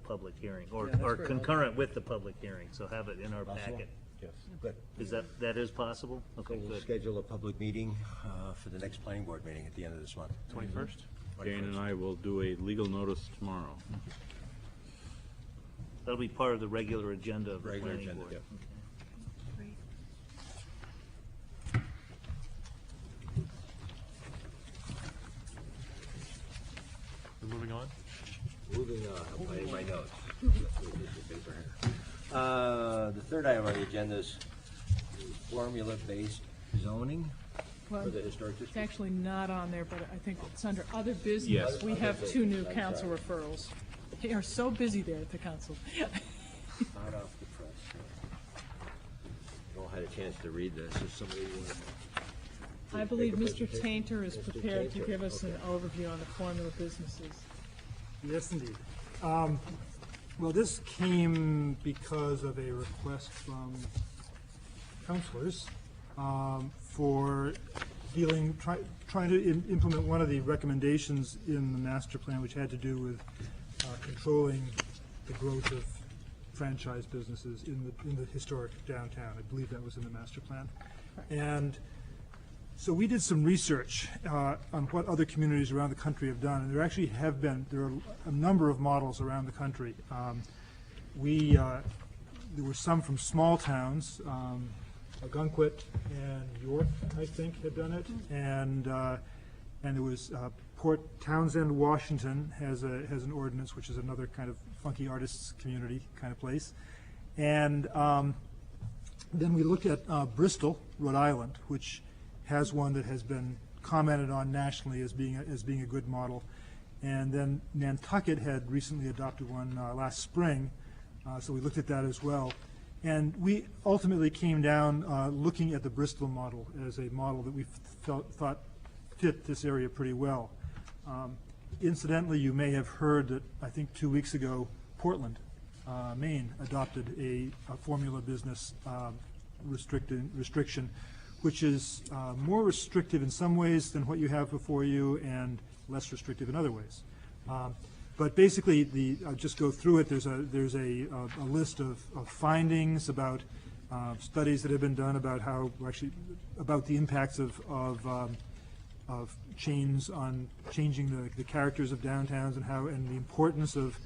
Speaker 2: public hearing, or concurrent with the public hearing, so have it in our
Speaker 1: Possible?
Speaker 2: packet.
Speaker 3: Yes.
Speaker 1: Good.
Speaker 2: Is that is possible? Okay,
Speaker 1: We'll
Speaker 2: good.
Speaker 1: schedule a public meeting for the next planning board meeting at the end of this month.
Speaker 7: 21st?
Speaker 3: Jane and I will do a legal notice tomorrow.
Speaker 2: That'll be part of the regular agenda of the
Speaker 1: Regular
Speaker 2: planning
Speaker 1: agenda,
Speaker 2: board.
Speaker 1: yeah.
Speaker 4: Great.
Speaker 7: We're moving on?
Speaker 1: Moving on, I'm finding my notes. The third item on the agenda is formula-based zoning
Speaker 6: Well,
Speaker 1: for the historic
Speaker 6: it's
Speaker 1: district.
Speaker 6: actually not on there, but I think it's under other business.
Speaker 3: Yes.
Speaker 6: We have two new council referrals. They are so busy there at the council.
Speaker 1: Not off the press. You all had a chance to read this. Is somebody
Speaker 6: I believe Mr. Tainter is prepared to give us an overview on the formula businesses.
Speaker 8: Yes, indeed. Well, this came because of a request from councilors for trying to implement one of the recommendations in the master plan, which had to do with controlling the growth of franchise businesses in the historic downtown. I believe that was in the master plan. And so we did some research on what other communities around the country have done, and there actually there are a number of models around the country. There were some from small towns, Algonquin and York, I think, had done it, and there was Port Townsend, Washington has an ordinance, which is another kind of funky artists community kind of place, and then we looked at Bristol, Rhode Island, which has one that has been commented on nationally as being a good model, and then Nantucket had recently adopted one last spring, so we looked at that as well. And we ultimately came down looking at the Bristol model as a model that we thought fit this area pretty well. Incidentally, you may have heard that I think 2 weeks ago, Portland, Maine, adopted a formula business restriction, which is more restrictive in some ways than what you have before you and less restrictive in other ways. But basically, I'll just go through it. There's a list of findings about studies that have been done about about the impacts of chains on changing the characters of downtowns and the importance of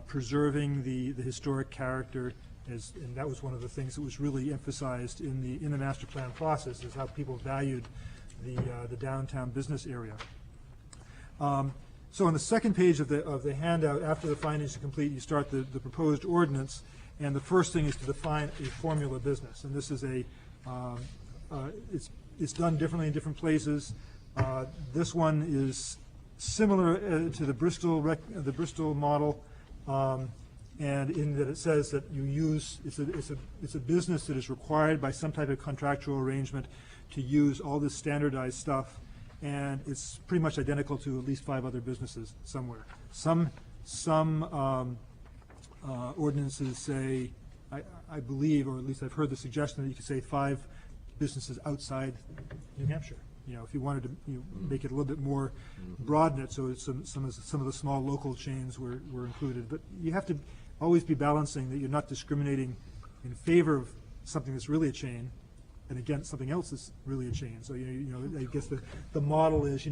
Speaker 8: preserving the historic character. And that was one of the things that was really emphasized in the master plan process, is how people valued the downtown business area. So on the second page of the handout, after the findings are complete, you start the proposed ordinance, and the first thing is to define a formula business. And this is it's done differently in different places. This one is similar to the Bristol model, and in that it says that it's a business that is required by some type of contractual arrangement to use all this standardized stuff, and it's pretty much identical to at least 5 other businesses somewhere. Some ordinances say, I believe, or at least I've heard the suggestion that you could say 5 businesses outside New Hampshire. You know, if you wanted to make it a little bit more broaden it, so it's some of the small local chains were included. But you have to always be balancing that you're not discriminating in favor of something that's really a chain and against something else that's really a chain. So you know, I guess the model is,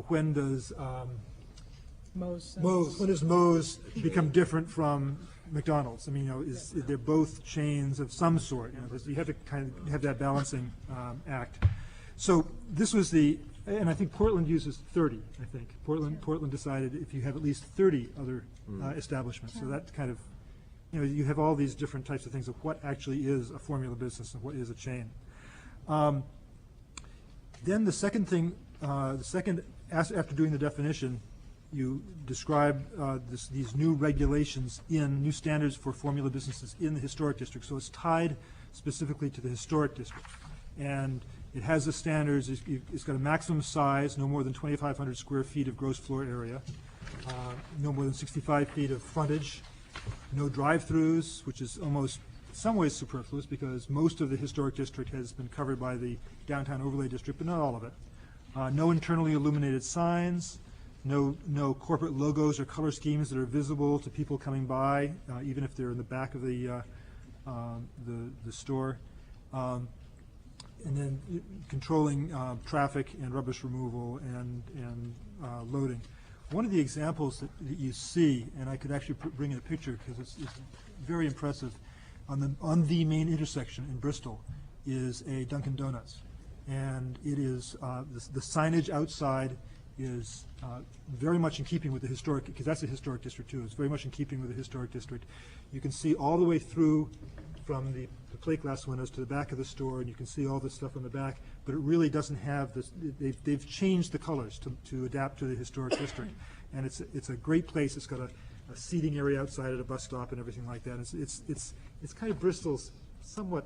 Speaker 8: when does Moe's become different from McDonald's? I mean, they're both chains of some sort. You have to kind of have that balancing act. So this was and I think Portland uses 30. I think Portland decided if you have at least 30 other establishments. So that kind of, you have all these different types of things of what actually is a formula business and what is a chain. Then the second thing, after doing the definition, you describe these new regulations new standards for formula businesses in the historic district. So it's tied specifically to the historic district. And it has the standards. It's got a maximum size, no more than 2,500 square feet of gross floor area, no more than 65 feet of frontage, no drive-throughs, which is almost in some ways superfluous because most of the historic district has been covered by the downtown overlay district, but not all of it. No internally illuminated signs, no corporate logos or color schemes that are visible to people coming by, even if they're in the back of the store. And then controlling traffic and rubbish removal and loading. One of the examples that you see, and I could actually bring in a picture because it's very impressive, on the main intersection in Bristol is a Dunkin' Donuts. And it is, the signage outside is very much in keeping with the historic, because that's a historic district too. It's very much in keeping with the historic district. You can see all the way through from the plate glass windows to the back of the store, and you can see all this stuff on the back, but it really doesn't have this. They've changed the colors to adapt to the historic district, and it's a great place. It's got a seating area outside at a bus stop and everything like that. It's kind of Bristol's somewhat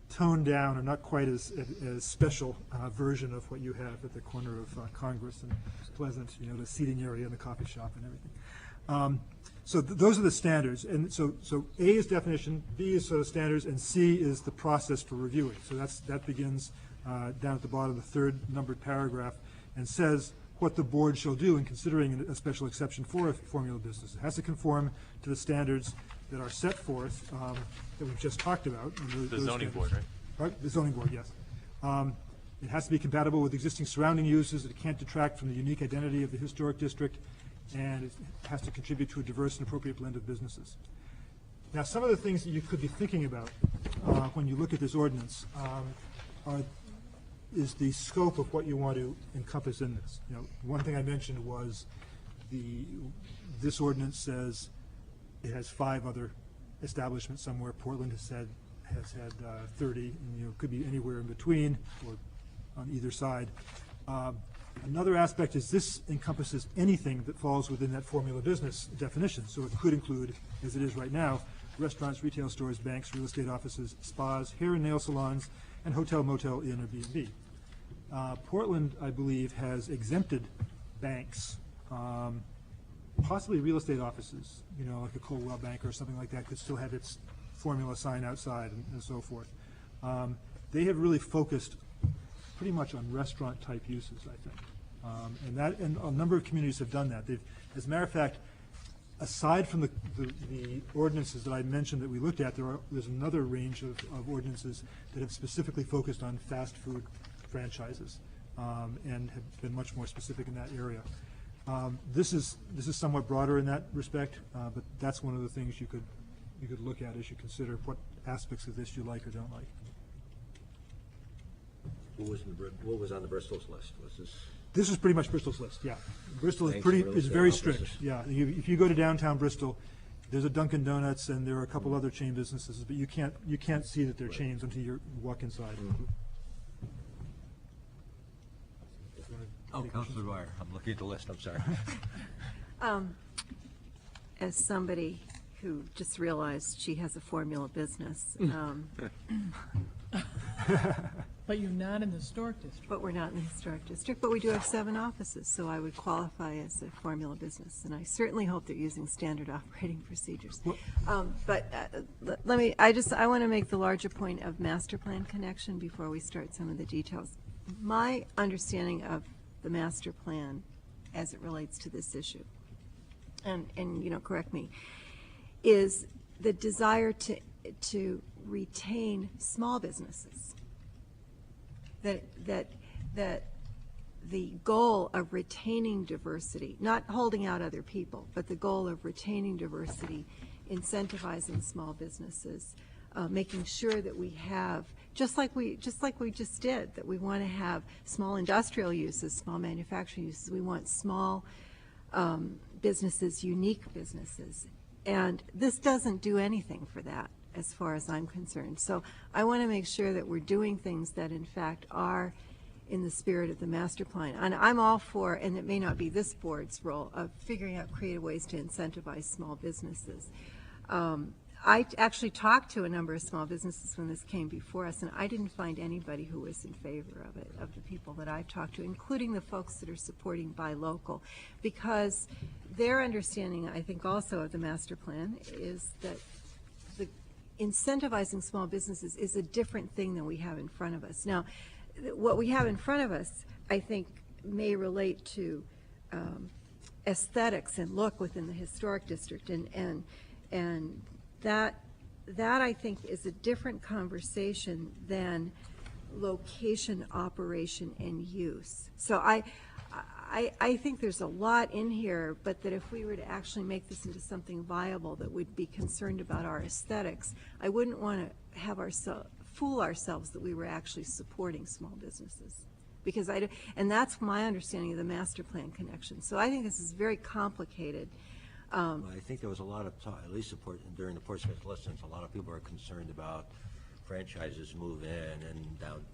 Speaker 8: toned down, or not quite as special version of what you have at the corner of Congress and Pleasant. The seating area and the coffee shop and everything. So those are the standards, and so A is definition, B is sort of standards, and C is the process for reviewing. So that begins down at the bottom of the third numbered paragraph and says what the board shall do in considering a special exception for a formula business. It has to conform to the standards that are set forth that we've just talked about.
Speaker 7: The zoning board, right?
Speaker 8: The zoning board, yes. It has to be compatible with existing surrounding uses. It can't detract from the unique identity of the historic district, and it has to contribute to a diverse and appropriate blend of businesses. Now, some of the things that you could be thinking about when you look at this ordinance is the scope of what you want to encompass in this. One thing I mentioned was this ordinance says it has 5 other establishments somewhere. Portland has had 30, and it could be anywhere in between or on either side. Another aspect is this encompasses anything that falls within that formula business definition. So it could include, as it is right now, restaurants, retail stores, banks, real estate offices, spas, hair and nail salons, and hotel, motel, inn, or B&B. Portland, I believe, has exempted banks, possibly real estate offices, like a Coldwell Bank or something like that could still have its formula sign outside and so forth. They have really focused pretty much on restaurant-type uses, I think. And a number of communities have done that. As a matter of fact, aside from the ordinances that I mentioned that we looked at, there's another range of ordinances that have specifically focused on fast food franchises and have been much more specific in that area. This is somewhat broader in that respect, but that's one of the things you could look at as you consider what aspects of this you like or don't like.
Speaker 1: What was on the Bristol's list? Was this?
Speaker 8: This is pretty much Bristol's list, yeah. Bristol
Speaker 1: Thanks
Speaker 8: is
Speaker 1: to real
Speaker 8: is
Speaker 1: estate
Speaker 8: very
Speaker 1: offices.
Speaker 8: strict, yeah. If you go to downtown Bristol, there's a Dunkin' Donuts and there are a couple other chain businesses, but you can't see that they're chains until you walk inside.
Speaker 1: Oh, Councilor Dwyer, I'm looking at the list, I'm sorry.
Speaker 4: As somebody who just realized she has a formula business,
Speaker 6: But you're not in the historic district.
Speaker 4: But we're not in the historic district, but we do have 7 offices, so I would qualify as a formula business, and I certainly hope they're using standard operating procedures. Let me, I want to make the larger point of master plan connection before we start some of the details. My understanding of the master plan as it relates to this issue, and correct me, is the desire to retain small businesses. That the goal of retaining diversity, not holding out other people, but the goal of retaining diversity, incentivizing small businesses, making sure that we have, just like we just did, that we want to have small industrial uses, small manufacturing uses. We want small businesses, unique businesses, and this doesn't do anything for that, as far as I'm concerned. So I want to make sure that we're doing things that in fact are in the spirit of the master plan. And I'm all for, and it may not be this board's role, of figuring out creative ways to incentivize small businesses. I actually talked to a number of small businesses when this came before us, and I didn't find anybody who was in favor of it, of the people that I've talked to, including the folks that are supporting buy local, because their understanding, I think also of the master plan, is that incentivizing small businesses is a different thing than we have in front of us. Now, what we have in front of us, I think, may relate to aesthetics and look within the historic district, and that I think is a different conversation than location, operation, and use. So I think there's a lot in here, but that if we were to actually make this into something viable that would be concerned about our aesthetics, I wouldn't want to have fool ourselves that we were actually supporting small businesses. Because and that's my understanding of the master plan connection. So I think this is very complicated.
Speaker 1: Well, I think there was a lot of talk, at least during the Portsmouth listings, a lot of people are concerned about franchises move in and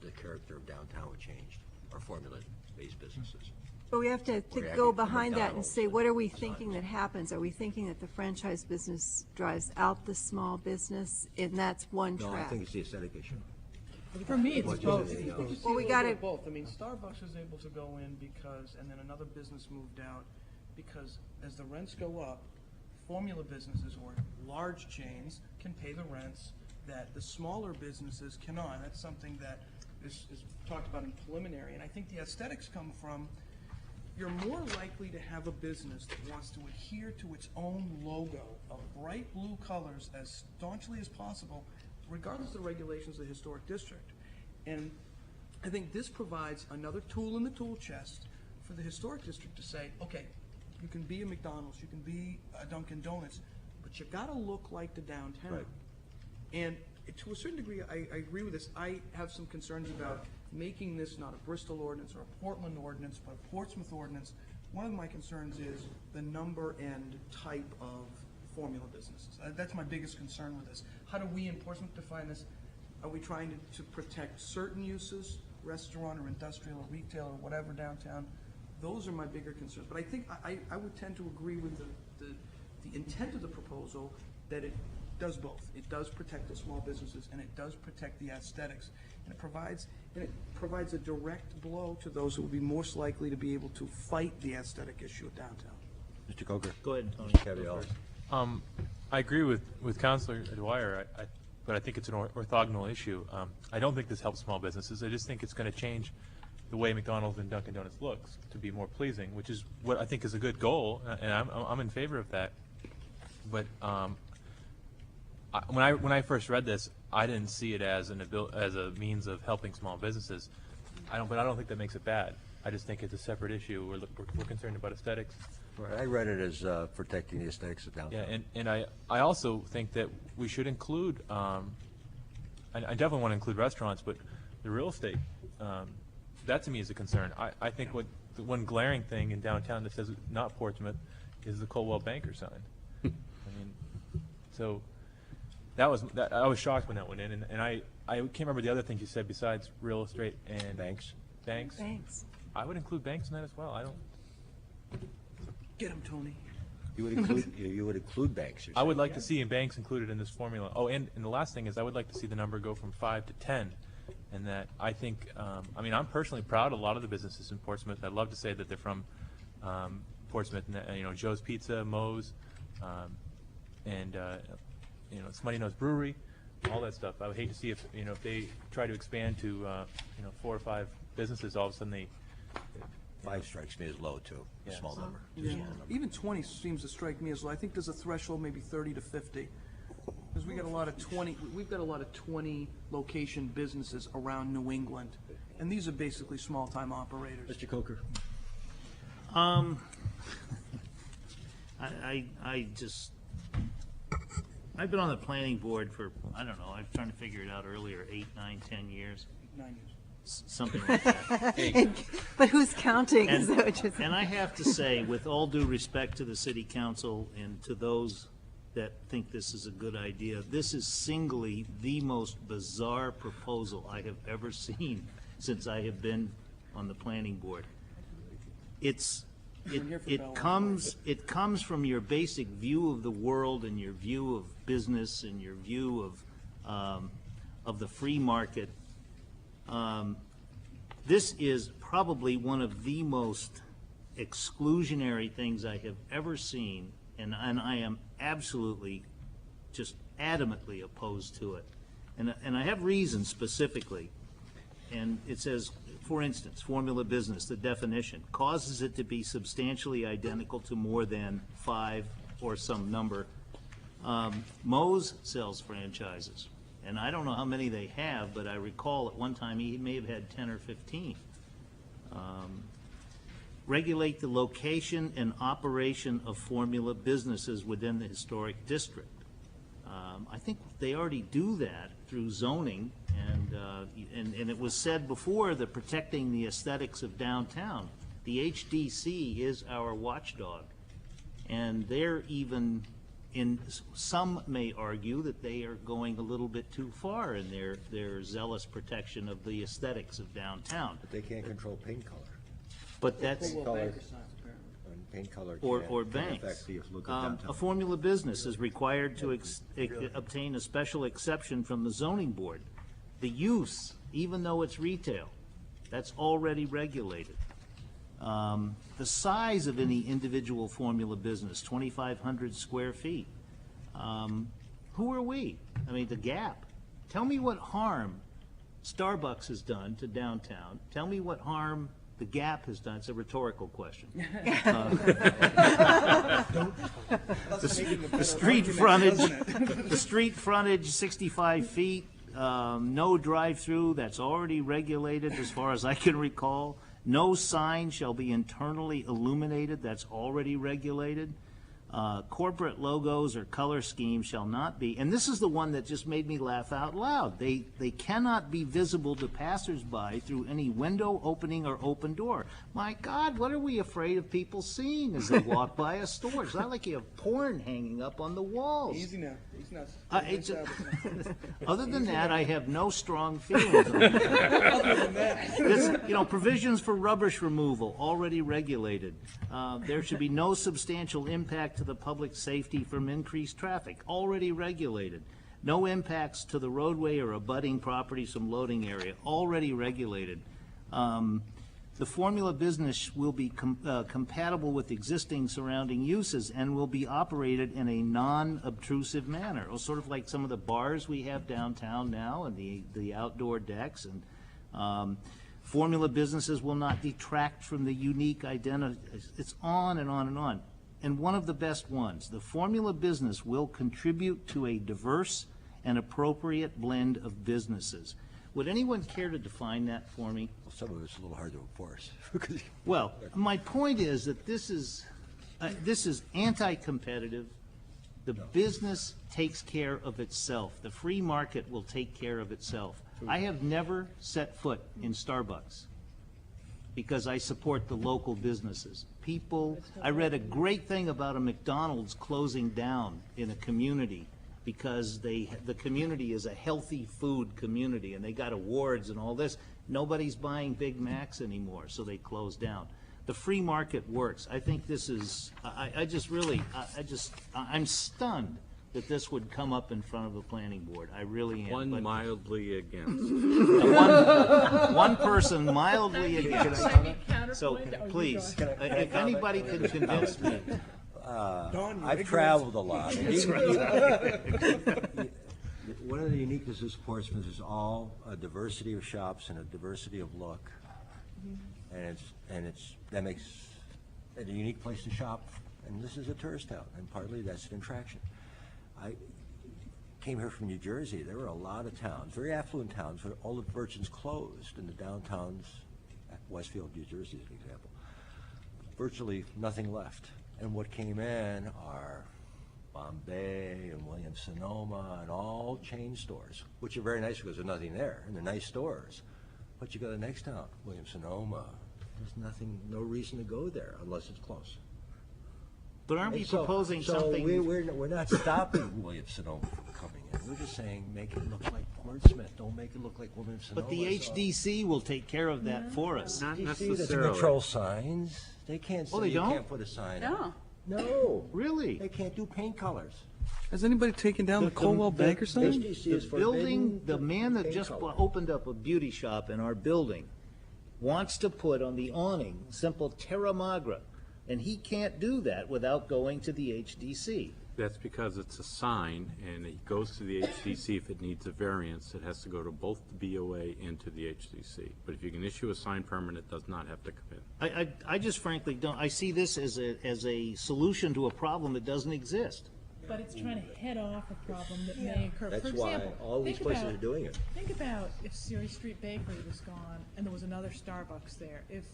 Speaker 1: the character of downtown would change, or formula-based businesses.
Speaker 4: But we have to go behind that and say, what are we thinking that happens? Are we thinking that the franchise business drives out the small business, and that's one track?
Speaker 1: No, I think it's the aesthetic issue.
Speaker 6: For me, it's both.
Speaker 4: Well, we got
Speaker 5: both. I mean, Starbucks was able to go in because, and then another business moved out because as the rents go up, formula businesses or large chains can pay the rents that the smaller businesses cannot. That's something that is talked about in preliminary, and I think the aesthetics come from. You're more likely to have a business that wants to adhere to its own logo of bright blue colors as staunchly as possible, regardless of the regulations of the historic district. And I think this provides another tool in the tool chest for the historic district to say, okay, you can be a McDonald's, you can be a Dunkin' Donuts, but you gotta look like the downtown.
Speaker 1: Right.
Speaker 5: And to a certain degree, I agree with this. I have some concerns about making this not a Bristol ordinance or a Portland ordinance, but a Portsmouth ordinance. One of my concerns is the number and type of formula businesses. That's my biggest concern with this. How do we in Portsmouth define this? Are we trying to protect certain uses, restaurant or industrial or retail or whatever downtown? Those are my bigger concerns. But I think I would tend to agree with the intent of the proposal that it does both. It does protect the small businesses and it does protect the aesthetics. And it provides a direct blow to those who will be most likely to be able to fight the aesthetic issue of downtown.
Speaker 1: Mr. Coker.
Speaker 2: Go ahead, Tony.
Speaker 1: Caviello.
Speaker 7: I agree with Councilor Dwyer, but I think it's an orthogonal issue. I don't think this helps small businesses. I just think it's going to change the way McDonald's and Dunkin' Donuts looks to be more pleasing, which is what I think is a good goal, and I'm in favor of that. But when I first read this, I didn't see it as a means of helping small businesses. But I don't think that makes it bad. I just think it's a separate issue. We're concerned about aesthetics.
Speaker 1: Right, I read it as protecting the aesthetics of downtown.
Speaker 7: Yeah, and I also think that we should include, I definitely want to include restaurants, but the real estate, that to me is a concern. I think the one glaring thing in downtown that says not Portsmouth is the Coldwell Banker sign. I mean, so I was shocked when that went in, and I can't remember the other things you said besides real estate and
Speaker 1: Banks.
Speaker 7: Banks. I would include banks in that as well. I don't.
Speaker 5: Get him, Tony.
Speaker 1: You would include banks.
Speaker 7: I would like to see banks included in this formula. Oh, and the last thing is I would like to see the number go from 5 to 10, and that I think, I mean, I'm personally proud of a lot of the businesses in Portsmouth. I'd love to say that they're from Portsmouth, and that, you know, Joe's Pizza, Moe's, and you know, Smutty Nose Brewery, all that stuff. I would hate to see if, you know, if they try to expand to, you know, 4 or 5 businesses, all of a sudden they.
Speaker 1: 5 strikes me as low, too, a
Speaker 7: Yeah.
Speaker 1: small number.
Speaker 5: Yeah. Even 20 seems to strike me as low. I think there's a threshold, maybe 30 to 50. Because we got a lot of 20, we've got a lot of 20 location businesses around New England, and these are basically small-time operators.
Speaker 1: Mr. Coker?
Speaker 2: I've been on the planning board for, I don't know, I'm trying to figure it out earlier, 8, 9, 10 years,
Speaker 5: 9 years.
Speaker 2: something like that.
Speaker 4: But who's counting? Is that what you're saying?
Speaker 2: And I have to say, with all due respect to the city council and to those that think this is a good idea, this is singly the most bizarre proposal I have ever seen since I have been on the planning board. It comes from your basic view of the world and your view of business and your view of the free market. This is probably one of the most exclusionary things I have ever seen, and I am absolutely, just adamantly opposed to it. And I have reasons specifically. And it says, for instance, formula business, the definition, causes it to be substantially identical to more than 5 or some number. Moe's sells franchises, and I don't know how many they have, but I recall at one time he may have had 10 or 15. Regulate the location and operation of formula businesses within the historic district. I think they already do that through zoning, and it was said before that protecting the aesthetics of downtown. The HDC is our watchdog, and they're even, some may argue that they are going a little bit too far in their zealous protection of the aesthetics of downtown.
Speaker 1: But they can't control paint color.
Speaker 2: But that's,
Speaker 1: Color, and paint color
Speaker 2: or
Speaker 1: can
Speaker 2: banks.
Speaker 1: affect the look of
Speaker 2: A
Speaker 1: downtown.
Speaker 2: formula business is required to obtain a special exception from the zoning board. The use, even though it's retail, that's already regulated. The size of any individual formula business, 2,500 square feet. Who are we? I mean, the Gap. Tell me what harm Starbucks has done to downtown. Tell me what harm the Gap has done. It's a rhetorical question. The street frontage, 65 feet, no drive-through, that's already regulated as far as I can recall. No sign shall be internally illuminated, that's already regulated. Corporate logos or color schemes shall not be, and this is the one that just made me laugh out loud. They cannot be visible to passersby through any window, opening, or open door. My God, what are we afraid of people seeing as they walk by a store? It's not like you have porn hanging up on the walls.
Speaker 5: Easy now. He's not.
Speaker 2: Other than that, I have no strong feelings on it.
Speaker 5: Other than that.
Speaker 2: This, you know, provisions for rubbish removal, already regulated. There should be no substantial impact to the public safety from increased traffic, already regulated. No impacts to the roadway or abutting properties from loading area, already regulated. The formula business will be compatible with existing surrounding uses and will be operated in a non-obtrusive manner, or sort of like some of the bars we have downtown now and the outdoor decks. And formula businesses will not detract from the unique identity. It's on and on and on. And one of the best ones, the formula business will contribute to a diverse and appropriate blend of businesses. Would anyone care to define that for me?
Speaker 1: Well, some of it's a little hard to enforce.
Speaker 2: Well, my point is that this is anti-competitive. The business takes care of itself. The free market will take care of itself. I have never set foot in Starbucks because I support the local businesses. I read a great thing about a McDonald's closing down in a community because the community is a healthy food community, and they got awards and all this. Nobody's buying Big Macs anymore, so they closed down. The free market works. I think this is, I'm stunned that this would come up in front of the planning board. I really am.
Speaker 3: One
Speaker 2: But
Speaker 3: mildly against.
Speaker 2: one person mildly against. So,
Speaker 6: Counterpoint? Oh, you
Speaker 2: please,
Speaker 6: go ahead.
Speaker 2: if anybody can convince me.
Speaker 1: I've traveled a lot. One of the uniquenesses of Portsmouth is all a diversity of shops and a diversity of look. And that makes it a unique place to shop. And this is a tourist town, and partly that's an attraction. I came here from New Jersey. There were a lot of towns, very affluent towns, where all the merchants closed in the downtowns. Westfield, New Jersey is an example. Virtually nothing left. And what came in are Bombay and Williams-Sonoma and all chain stores, which are very nice because there's nothing there, and they're nice stores. But you go to the next town, Williams-Sonoma, there's nothing, no reason to go there unless it's close.
Speaker 2: But aren't we
Speaker 1: And so-
Speaker 2: proposing
Speaker 1: so
Speaker 2: something?
Speaker 1: we're not stopping Williams-Sonoma from coming in. We're just saying, make it look like Portsmouth, don't make it look like Williams-Sonoma.
Speaker 2: But the HDC will take care of that for us.
Speaker 3: Not
Speaker 1: HDC doesn't
Speaker 3: necessarily.
Speaker 1: control signs. They can't
Speaker 2: Oh,
Speaker 1: say
Speaker 2: they
Speaker 1: you
Speaker 2: don't?
Speaker 1: can't put a sign up.
Speaker 9: No.
Speaker 1: No.
Speaker 2: Really?
Speaker 1: They can't do paint colors.
Speaker 5: Has anybody taken down the Coldwell Banker sign?
Speaker 1: HDC
Speaker 2: The
Speaker 1: is
Speaker 2: building,
Speaker 1: forbidden
Speaker 2: the
Speaker 1: to
Speaker 2: man that
Speaker 1: paint
Speaker 2: just
Speaker 1: color.
Speaker 2: opened up a beauty shop in our building wants to put on the awning simple Terra Magra, and he can't do that without going to the HDC.
Speaker 3: That's because it's a sign, and it goes to the HDC if it needs a variance. It has to go to both the BOA and to the HDC. But if you can issue a sign permit, it does not have to come in.
Speaker 2: I just frankly don't, I see this as a solution to a problem that doesn't exist.
Speaker 6: But it's trying to head off a problem that may occur.
Speaker 1: That's
Speaker 6: For
Speaker 1: why
Speaker 6: example,
Speaker 1: all these
Speaker 6: think
Speaker 1: places
Speaker 6: about-
Speaker 1: are doing it.
Speaker 6: Think about if Surrey Street Bakery was gone and there was another Starbucks there, if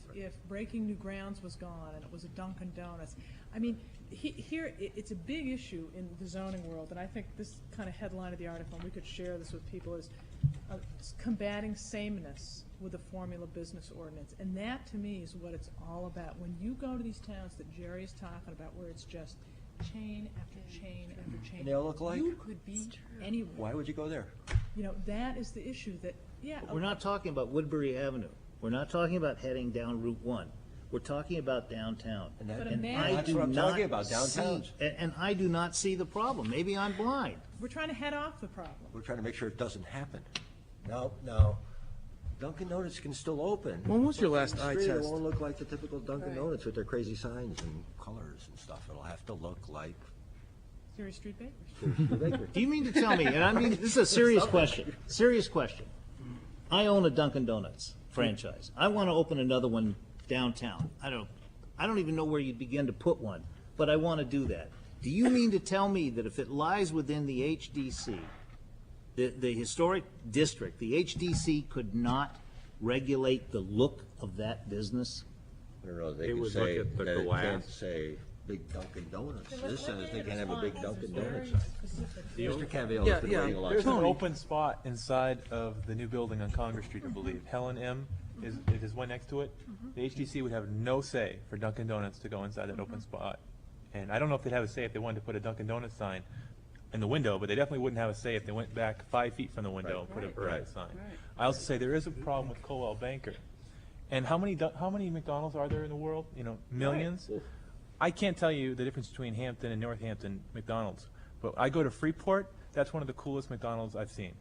Speaker 6: Breaking New Grounds was gone and it was a Dunkin' Donuts. I mean, here, it's a big issue in the zoning world, and I think this kind of headline of the article, and we could share this with people, is combating sameness with the formula business ordinance. And that, to me, is what it's all about. When you go to these towns that Jerry is talking about, where it's just chain after chain after chain.
Speaker 1: And they all look alike?
Speaker 6: You could be anywhere.
Speaker 1: Why would you go there?
Speaker 6: You know, that is the issue that, yeah.
Speaker 2: We're not talking about Woodbury Avenue. We're not talking about heading down Route 1. We're talking about downtown.
Speaker 1: And that-
Speaker 6: But
Speaker 2: And
Speaker 6: imagine-
Speaker 2: I
Speaker 1: That's
Speaker 2: do
Speaker 1: what I'm
Speaker 2: not
Speaker 1: talking about,
Speaker 2: see-
Speaker 1: downtowns.
Speaker 2: And I do not see the problem. Maybe I'm blind.
Speaker 6: We're trying to head off the problem.
Speaker 1: We're trying to make sure it doesn't happen. No. Dunkin' Donuts can still open.
Speaker 5: When was your last
Speaker 1: On the
Speaker 5: eye
Speaker 1: street,
Speaker 5: test?
Speaker 1: It won't look like the typical Dunkin' Donuts with their crazy signs and colors and stuff. It'll have to look like
Speaker 6: Surrey Street Bakery.
Speaker 1: the bakery.
Speaker 2: Do you mean to tell me, and I mean, this is a serious question, I own a Dunkin' Donuts franchise. I want to open another one downtown. I don't even know where you'd begin to put one, but I want to do that. Do you mean to tell me that if it lies within the HDC, the historic district, the HDC could not regulate the look of that business?
Speaker 1: I don't know, they
Speaker 3: They
Speaker 1: can
Speaker 3: would
Speaker 1: say
Speaker 3: look at the
Speaker 1: that it
Speaker 3: glass.
Speaker 1: can't say big Dunkin' Donuts. This says they can't have a big Dunkin' Donuts.
Speaker 6: Specific.
Speaker 1: Mr. Cavill
Speaker 5: Yeah,
Speaker 1: has been
Speaker 5: yeah.
Speaker 1: waiting a lot.
Speaker 7: There's an
Speaker 5: Tony.
Speaker 7: open spot inside of the new building on Congress Street, I believe. Helen M. is one next to it. The HDC would have no say for Dunkin' Donuts to go inside that open spot. And I don't know if they'd have a say if they wanted to put a Dunkin' Donuts sign in the window, but they definitely wouldn't have a say if they went back 5 feet from the window and put a
Speaker 1: Right.
Speaker 7: sign. I also say there is a problem with Coldwell Banker. And how many McDonald's are there in the world? You know, millions? I can't tell you the difference between Hampton and Northampton McDonald's, but I go to Freeport, that's one of the coolest McDonald's I've seen.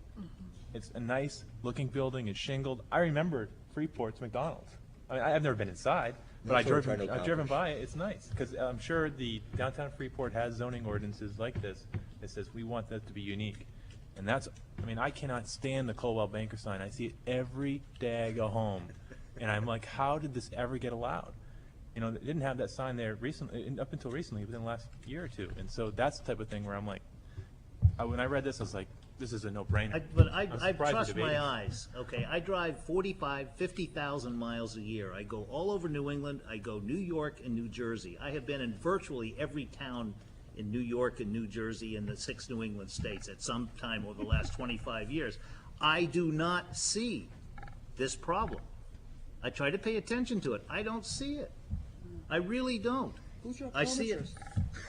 Speaker 7: It's a nice looking building, it's shingled. I remember Freeport's McDonald's. I mean, I've never been inside, but
Speaker 1: That's what we're trying to
Speaker 7: I've driven
Speaker 1: accomplish.
Speaker 7: by it, it's nice. Because I'm sure the downtown Freeport has zoning ordinances like this. It says we want that to be unique. And that's, I mean, I cannot stand the Coldwell Banker sign. I see it every day I go home. And I'm like, how did this ever get allowed? You know, they didn't have that sign there recently, up until recently, within the last year or two. And so that's the type of thing where I'm like, when I read this, I was like, this is a no-brainer.
Speaker 2: But
Speaker 7: I'm
Speaker 2: I
Speaker 7: surprised
Speaker 2: trust
Speaker 7: we're debating.
Speaker 2: my eyes, okay? I drive 50,000 miles a year. I go all over New England. I go New York and New Jersey. I have been in virtually every town in New York and New Jersey and the 6 New England states at some time over the last 25 years. I do not see this problem. I try to pay attention to it. I don't see it. I really don't.
Speaker 5: Who's your
Speaker 2: I see it.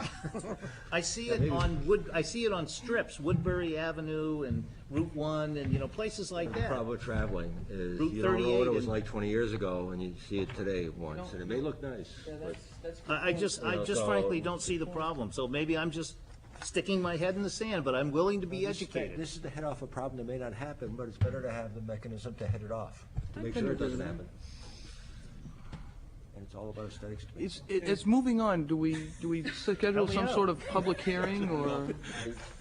Speaker 5: optometrist?
Speaker 2: I see it on I see it on strips, Woodbury Avenue and Route 1 and, you know, places like
Speaker 1: The
Speaker 2: that.
Speaker 1: problem with traveling is
Speaker 2: Route
Speaker 1: you don't know what
Speaker 2: 38
Speaker 1: it was
Speaker 2: and-
Speaker 1: like 20 years ago, and you see it today once, and it may look nice, but
Speaker 2: I just
Speaker 1: You know, so-
Speaker 2: frankly don't see the problem, so maybe I'm just sticking my head in the sand, but I'm willing to be educated.
Speaker 1: This is to head off a problem that may not happen, but it's better to have the mechanism to head it off, to make sure it doesn't happen. And it's all about aesthetics. to me.
Speaker 5: It's moving on. Do we schedule
Speaker 2: me
Speaker 5: some
Speaker 2: out.
Speaker 5: sort of public hearing or?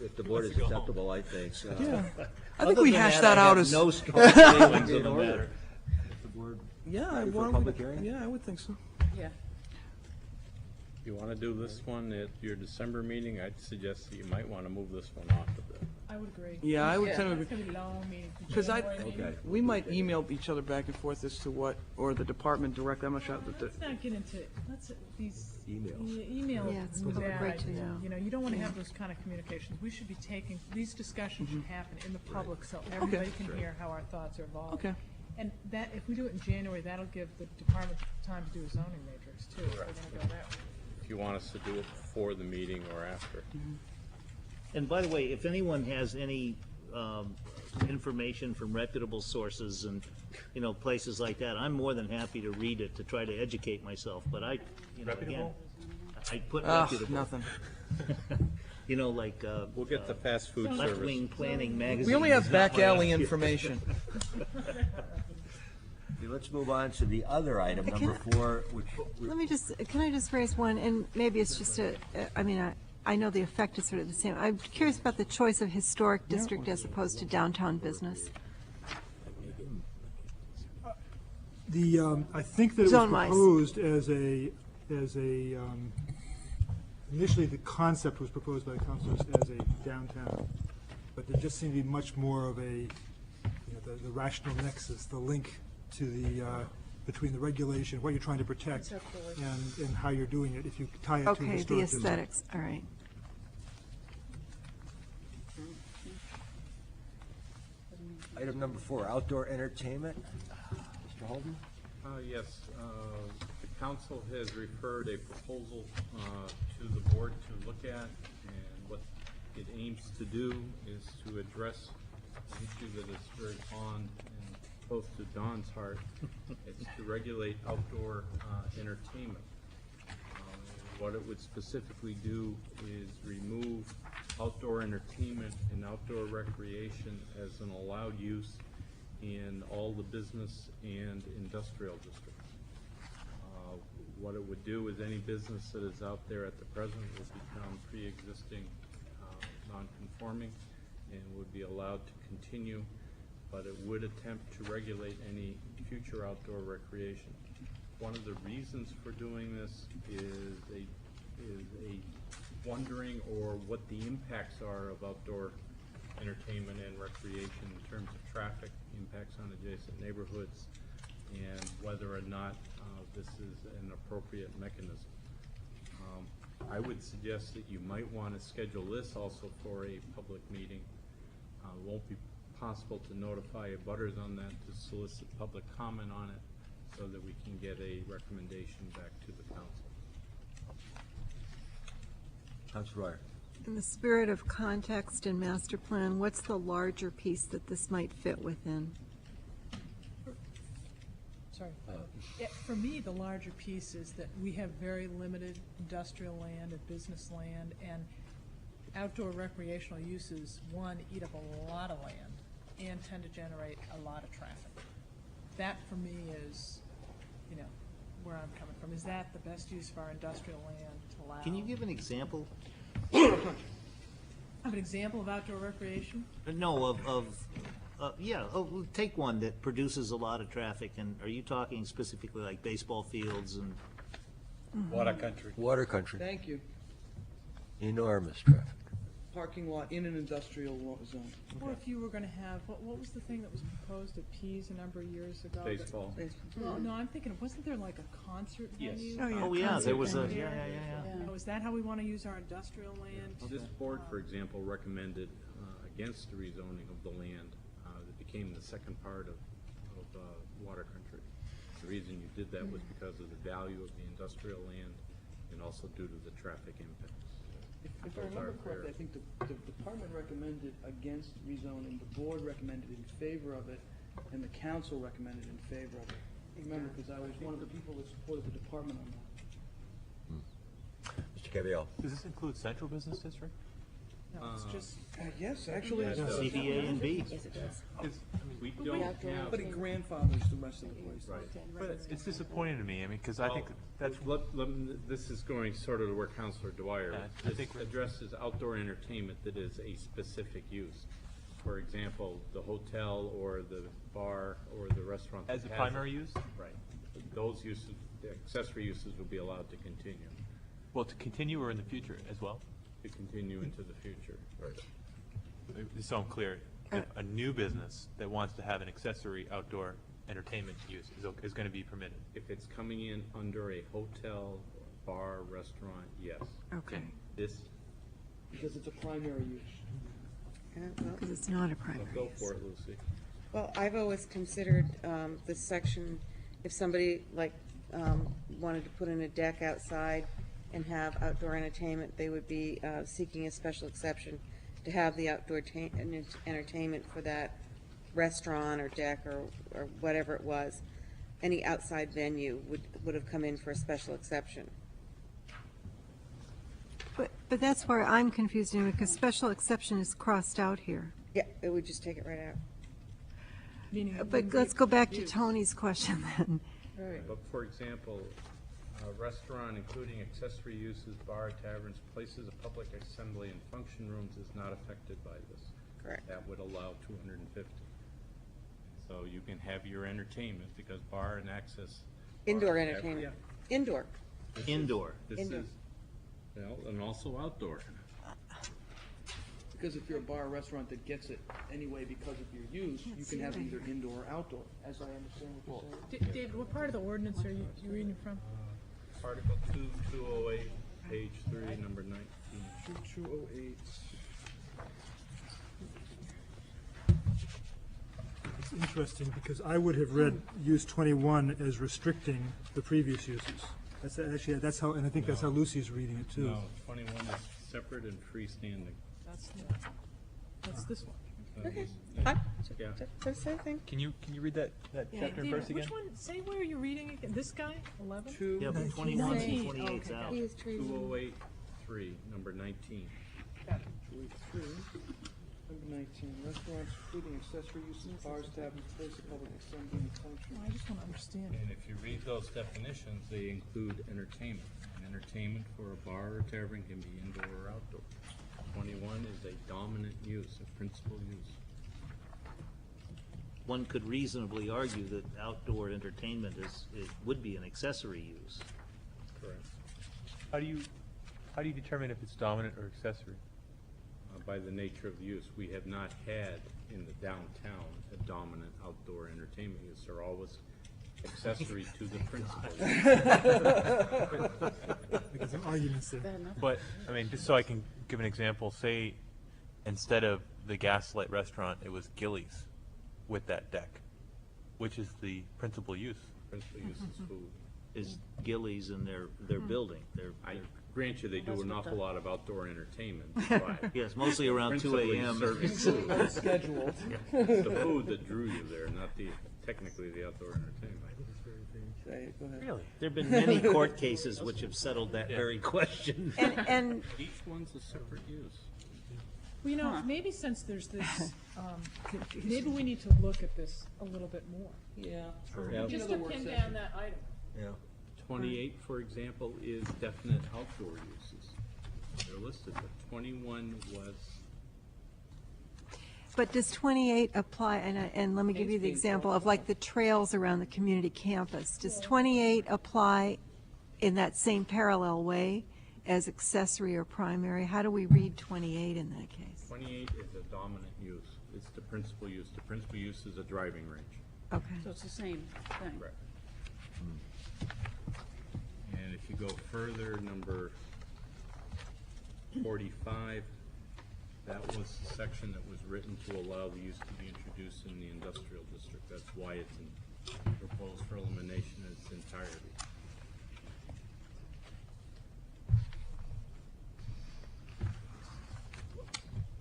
Speaker 1: If the board is acceptable, I think.
Speaker 5: Yeah. I think
Speaker 2: Other
Speaker 5: we
Speaker 2: than
Speaker 5: hashed
Speaker 2: that,
Speaker 5: that
Speaker 2: I
Speaker 5: out
Speaker 2: have
Speaker 5: as.
Speaker 2: no strong feelings on the matter.
Speaker 1: If the board
Speaker 5: Yeah,
Speaker 1: ready for
Speaker 5: why
Speaker 1: a
Speaker 5: don't
Speaker 1: public
Speaker 5: we-
Speaker 1: hearing?
Speaker 5: Yeah, I would think so.
Speaker 9: Yeah.
Speaker 3: You want to do this one at your December meeting? I'd suggest that you might want to move this one off of the.
Speaker 6: I would agree.
Speaker 5: Yeah, I would
Speaker 9: Yeah.
Speaker 5: tend
Speaker 6: It's
Speaker 5: to,
Speaker 6: gonna be long meeting.
Speaker 5: because
Speaker 6: January meeting.
Speaker 1: Okay.
Speaker 5: we might email each other back and forth as to what, or the department direct, I'm not sure.
Speaker 6: Let's not get into, these.
Speaker 1: Emails.
Speaker 6: Emails.
Speaker 4: Yeah, it's
Speaker 6: is a bad
Speaker 4: great to
Speaker 6: idea.
Speaker 4: know.
Speaker 6: You know, you don't want to have those kind of communications. We should be taking, these discussions should happen in the public so everybody can hear how our thoughts are evolving.
Speaker 5: Okay.
Speaker 6: And that, if we do it in January, that'll give the department time to do a zoning matrix too, if we're gonna go that way.
Speaker 3: If you want us to do it before the meeting or after.
Speaker 2: And by the way, if anyone has any information from reputable sources and, you know, places like that, I'm more than happy to read it to try to educate myself, but I, you know, again, I put reputable.
Speaker 5: Nothing.
Speaker 2: You know, like,
Speaker 3: We'll get the fast food service.
Speaker 2: left-wing planning magazine.
Speaker 5: We only have back alley information.
Speaker 1: Okay, let's move on to the other item, number 4, which,
Speaker 4: Let me just, can I just raise one, and maybe it's just I mean, I know the effect is sort of the same. I'm curious about the choice of historic district as opposed to downtown business.
Speaker 8: I think that it was
Speaker 4: Zone-wise.
Speaker 8: proposed initially the concept was proposed by the councilors as a downtown, but there just seemed to be much more of the rational nexus, the link to between the regulation, what you're trying to protect, and how you're doing it, if you tie it to
Speaker 4: Okay, the
Speaker 8: historic district.
Speaker 4: aesthetics, all right.
Speaker 1: item number 4, outdoor entertainment. Mr. Holden?
Speaker 3: Yes, the council has referred a proposal to the board to look at, and what it aims to do is to address an issue that is very on and close to Don's heart. It's to regulate outdoor entertainment. What it would specifically do is remove outdoor entertainment and outdoor recreation as an allowed use in all the business and industrial districts. What it would do is any business that is out there at the present would become pre-existing non-conforming and would be allowed to continue, but it would attempt to regulate any future outdoor recreation. One of the reasons for doing this is a wondering or what the impacts are of outdoor entertainment and recreation in terms of traffic, impacts on adjacent neighborhoods, and whether or not this is an appropriate mechanism. I would suggest that you might want to schedule this also for a public meeting. It won't be possible to notify abutters on that, to solicit public comment on it, so that we can get a recommendation back to the council.
Speaker 1: Councilor Dwyer.
Speaker 4: In the spirit of context and master plan, what's the larger piece that this might fit within?
Speaker 6: Sorry. For me, the larger piece is that we have very limited industrial land and business land, and outdoor recreational uses, one, eat up a lot of land and tend to generate a lot of traffic. That, for me, is, you know, where I'm coming from. Is that the best use of our industrial land to allow?
Speaker 2: Can you give an example?
Speaker 6: Of an example of outdoor recreation?
Speaker 2: No, take one that produces a lot of traffic, and are you talking specifically like baseball fields and?
Speaker 10: Water country.
Speaker 1: Water country,
Speaker 5: Thank you.
Speaker 1: enormous traffic.
Speaker 5: Parking lot in an industrial zone.
Speaker 6: Or if you were gonna have, what was the thing that was proposed at Pease a number of years ago? that-
Speaker 3: Baseball.
Speaker 6: Well, no, I'm thinking, wasn't there like a concert
Speaker 3: Yes.
Speaker 6: venue?
Speaker 2: Oh, yeah, there was a,
Speaker 4: concert
Speaker 2: yeah.
Speaker 6: Oh, is that how we wanna use our industrial land?
Speaker 3: This board, for example, recommended against the rezoning of the land that became the second part of water country. The reason you did that was because of the value of the industrial land and also due to the traffic impacts.
Speaker 5: If I remember correctly, I think the department recommended against rezoning, the board recommended in favor of it, and the council recommended in favor of it. I remember, because I was one of the people that supported the department on that.
Speaker 1: Mr. Cavallaro.
Speaker 7: Does this include central business district?
Speaker 6: No, it's just,
Speaker 5: Yes, actually,
Speaker 2: CBA and B.
Speaker 3: We don't have.
Speaker 5: but it grandfathers the rest of the place.
Speaker 7: But it's disappointing to me, I mean, because I think that's,
Speaker 3: This is going sort of to where Counselor Dwyer,
Speaker 7: Yeah, I
Speaker 3: this
Speaker 7: think we're-
Speaker 3: addresses outdoor entertainment that is a specific use. For example, the hotel or the bar or the restaurant. that
Speaker 7: as a
Speaker 3: has it.
Speaker 7: primary use,
Speaker 3: Right. Those uses, the accessory uses would be allowed to continue,
Speaker 7: well, to continue or in the future as well?
Speaker 3: to continue into the future.
Speaker 7: Just so I'm clear, a new business that wants to have an accessory outdoor entertainment use is going to be permitted.
Speaker 3: If it's coming in under a hotel, bar, restaurant, yes.
Speaker 4: Okay,
Speaker 3: This,
Speaker 5: Because it's a primary use.
Speaker 4: because it's not a primary
Speaker 3: go
Speaker 4: use.
Speaker 3: for it, Lucy.
Speaker 12: Well, I've always considered this section, if somebody wanted to put in a deck outside and have outdoor entertainment, they would be seeking a special exception to have the outdoor entertainment for that restaurant or deck or whatever it was. Any outside venue would have come in for a special exception.
Speaker 4: But that's where I'm confused, because special exception is crossed out here.
Speaker 12: Yeah, it would just take it right out.
Speaker 6: meaning. it
Speaker 4: But
Speaker 6: wouldn't
Speaker 4: let's
Speaker 6: be
Speaker 4: go back to
Speaker 6: used.
Speaker 4: Tony's question then.
Speaker 3: But for example, a restaurant including accessory uses, bar, taverns, places of public assembly and function rooms is not affected by this.
Speaker 12: Correct.
Speaker 3: That would allow 250. So you can have your entertainment because bar and access.
Speaker 12: Indoor
Speaker 3: bar,
Speaker 12: entertainment.
Speaker 3: yeah.
Speaker 12: Indoor.
Speaker 2: Indoor.
Speaker 3: This
Speaker 12: Indoor.
Speaker 3: is, well, and also outdoor.
Speaker 5: Because if you're a bar or restaurant that gets it anyway because of your use, you can have it either indoor or outdoor, as I understand what you're saying.
Speaker 6: David, what part of the ordinance are you reading from?
Speaker 3: Article 2208, page 3, number 19.
Speaker 5: 2208.
Speaker 8: It's interesting because I would have read use 21 as restricting the previous uses. That's actually, that's how, and I think that's how Lucy's reading it too.
Speaker 3: No, 21 is separate and freestanding.
Speaker 6: That's this one.
Speaker 12: Okay.
Speaker 3: Yeah.
Speaker 12: That's the same thing.
Speaker 7: Can you read that chapter and verse
Speaker 6: David,
Speaker 7: again?
Speaker 6: which one, say where you're reading again, this guy, 11?
Speaker 2: Yeah, but 21 and 28's out.
Speaker 12: He is treated.
Speaker 3: 2083, number 19.
Speaker 5: 283, number 19, restaurants including accessory uses, bars, taverns, places of public assembly and function.
Speaker 6: I just want to understand it.
Speaker 3: And if you read those definitions, they include entertainment. And entertainment for a bar or tavern can be indoor or outdoor. 21 is a dominant use, a principal use.
Speaker 2: One could reasonably argue that outdoor entertainment would be an accessory use.
Speaker 3: Correct.
Speaker 7: How do you determine if it's dominant or accessory?
Speaker 3: By the nature of the use, we have not had in the downtown a dominant outdoor entertainment use. They're always accessory to the principal use.
Speaker 8: Because of arguments there.
Speaker 7: But, I mean, just so I can give an example, say, instead of the Gaslight Restaurant, it was Gillies with that deck, which is the principal use.
Speaker 3: Principal use is food.
Speaker 2: Is Gillies in their building.
Speaker 3: I grant you, they do an awful lot of outdoor entertainment, but
Speaker 2: Yes, mostly around 2
Speaker 3: principally
Speaker 2: a.m.
Speaker 3: serving food.
Speaker 5: Scheduled.
Speaker 3: It's the food that drew you there, not technically the outdoor entertainment.
Speaker 5: Say, go ahead.
Speaker 7: Really?
Speaker 2: There have been many court cases which have settled that very question.
Speaker 4: And
Speaker 3: Each one's a separate use.
Speaker 6: Well, you know, maybe since there's this, maybe we need to look at this a little bit more.
Speaker 5: Yeah.
Speaker 6: Just to pin down that item.
Speaker 1: Yeah.
Speaker 3: 28, for example, is definite outdoor uses. They're listed, but 21 was,
Speaker 4: But does 28 apply, and let me give you the example of like the trails around the community campus. Does 28 apply in that same parallel way as accessory or primary? How do we read 28 in that case?
Speaker 3: 28 is a dominant use. It's the principal use. The principal use is a driving range.
Speaker 4: Okay.
Speaker 9: So it's the same thing.
Speaker 3: Correct. And if you go further, number 45, that was the section that was written to allow the use to be introduced in the industrial district. That's why it's proposed for elimination in its entirety.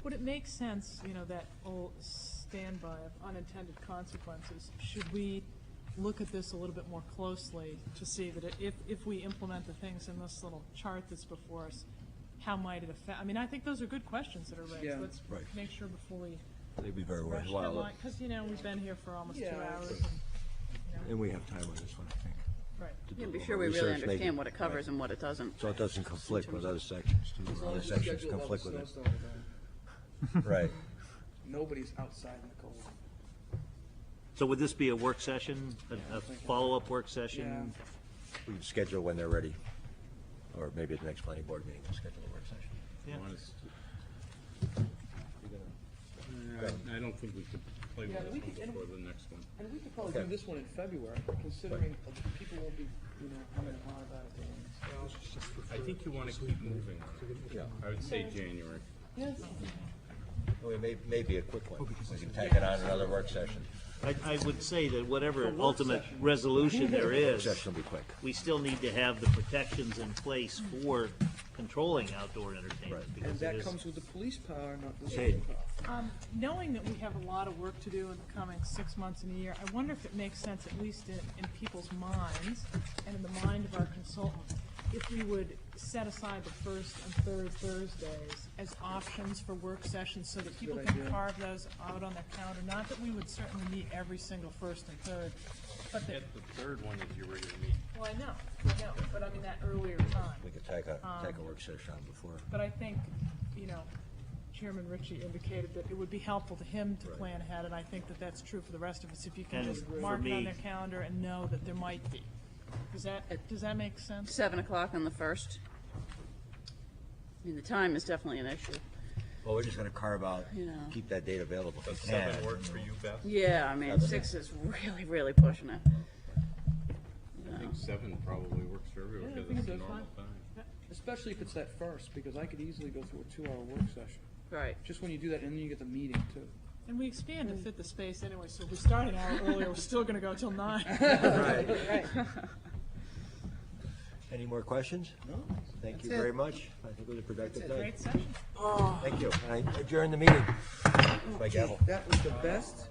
Speaker 6: Would it make sense, you know, that old standby of unintended consequences? Should we look at this a little bit more closely to see that if we implement the things in this little chart that's before us, how might it affect, I mean, I think those are good questions that are raised.
Speaker 5: Yeah.
Speaker 6: Let's
Speaker 1: Right.
Speaker 6: make sure before we
Speaker 1: They'd be very
Speaker 6: rush
Speaker 1: worthwhile.
Speaker 6: because, we've been here for almost 2
Speaker 5: Yeah.
Speaker 6: hours.
Speaker 1: And we have time on this one, I think.
Speaker 6: Right.
Speaker 1: to do
Speaker 9: Yeah,
Speaker 1: a
Speaker 9: be
Speaker 1: little
Speaker 9: sure we really
Speaker 1: research, maybe.
Speaker 9: understand what it covers and what it doesn't.
Speaker 1: So it doesn't conflict with other sections, too.
Speaker 5: As long
Speaker 1: Other
Speaker 5: as you
Speaker 1: sections
Speaker 5: schedule it while
Speaker 1: conflict
Speaker 5: the
Speaker 1: with it.
Speaker 5: snowstorm is on.
Speaker 1: Right.
Speaker 5: Nobody's outside in the cold.
Speaker 2: So would this be a work session, a follow-up work session?
Speaker 1: We can schedule when they're ready. Or maybe at the next planning board meeting, we'll schedule a work session.
Speaker 2: Yeah.
Speaker 3: I don't think we could play
Speaker 5: Yeah,
Speaker 3: with
Speaker 5: we
Speaker 3: this
Speaker 5: could-
Speaker 3: one before the next one.
Speaker 5: And we could probably do
Speaker 1: Okay.
Speaker 5: this one in February, considering people won't be, humming and hawing about it.
Speaker 3: I think you want to keep moving on it.
Speaker 1: Yeah.
Speaker 3: I would say January.
Speaker 1: Well, it may be a quick one. We can tack it on another work session.
Speaker 2: I would say that whatever ultimate resolution there
Speaker 1: Work
Speaker 2: is,
Speaker 1: session will be quick.
Speaker 2: we still need to have the protections in place for controlling outdoor entertainment.
Speaker 1: Right.
Speaker 2: because
Speaker 5: And that
Speaker 2: it is-
Speaker 5: comes with the police power, not the
Speaker 1: Hey.
Speaker 5: city power.
Speaker 6: Knowing that we have a lot of work to do in the coming 6 months and a year, I wonder if it makes sense, at least in people's minds and in the mind of our consultant, if we would set aside the first and third Thursdays as options for work sessions so that people
Speaker 5: Good
Speaker 6: can
Speaker 5: idea.
Speaker 6: carve those out on their calendar. Not that we would certainly meet every single first and third, but that,
Speaker 3: The third one is your regular meeting.
Speaker 6: well, I know, but I mean that earlier time.
Speaker 1: We could tack a work session on before.
Speaker 6: But I think, Chairman Ritchie indicated that it would be helpful to him to plan ahead, and I think that that's true for the rest of us, if you can
Speaker 2: And
Speaker 6: just
Speaker 2: for
Speaker 6: mark it on
Speaker 2: me-
Speaker 6: their calendar and know that there might be. Does that make sense?
Speaker 9: 7 o'clock on the 1st. I mean, the time is definitely an issue.
Speaker 1: Well, we're just gonna carve out,
Speaker 9: Yeah.
Speaker 1: keep that date available if
Speaker 3: Does
Speaker 1: we can.
Speaker 3: 7 work for you, Beth?
Speaker 9: Yeah, I mean, 6 is really, really pushing it.
Speaker 3: I think 7 probably works for everyone
Speaker 6: Yeah, I
Speaker 3: because
Speaker 6: think
Speaker 3: it's a
Speaker 6: that's
Speaker 3: normal
Speaker 6: fine.
Speaker 3: time.
Speaker 5: Especially if it's that first, because I could easily go through a 2-hour work session.
Speaker 9: Right.
Speaker 5: Just when you do that, and then you get the meeting, too.
Speaker 6: And we expand to fit the space anyway, so if we start an hour earlier, we're still gonna go till 9.
Speaker 1: Right. Any more questions?
Speaker 5: No?
Speaker 1: Thank you
Speaker 12: That's it.
Speaker 1: very much. I think it was a productive day.
Speaker 6: Great session.
Speaker 1: Thank you. I adjourn the meeting. My gavel.
Speaker 5: That was the best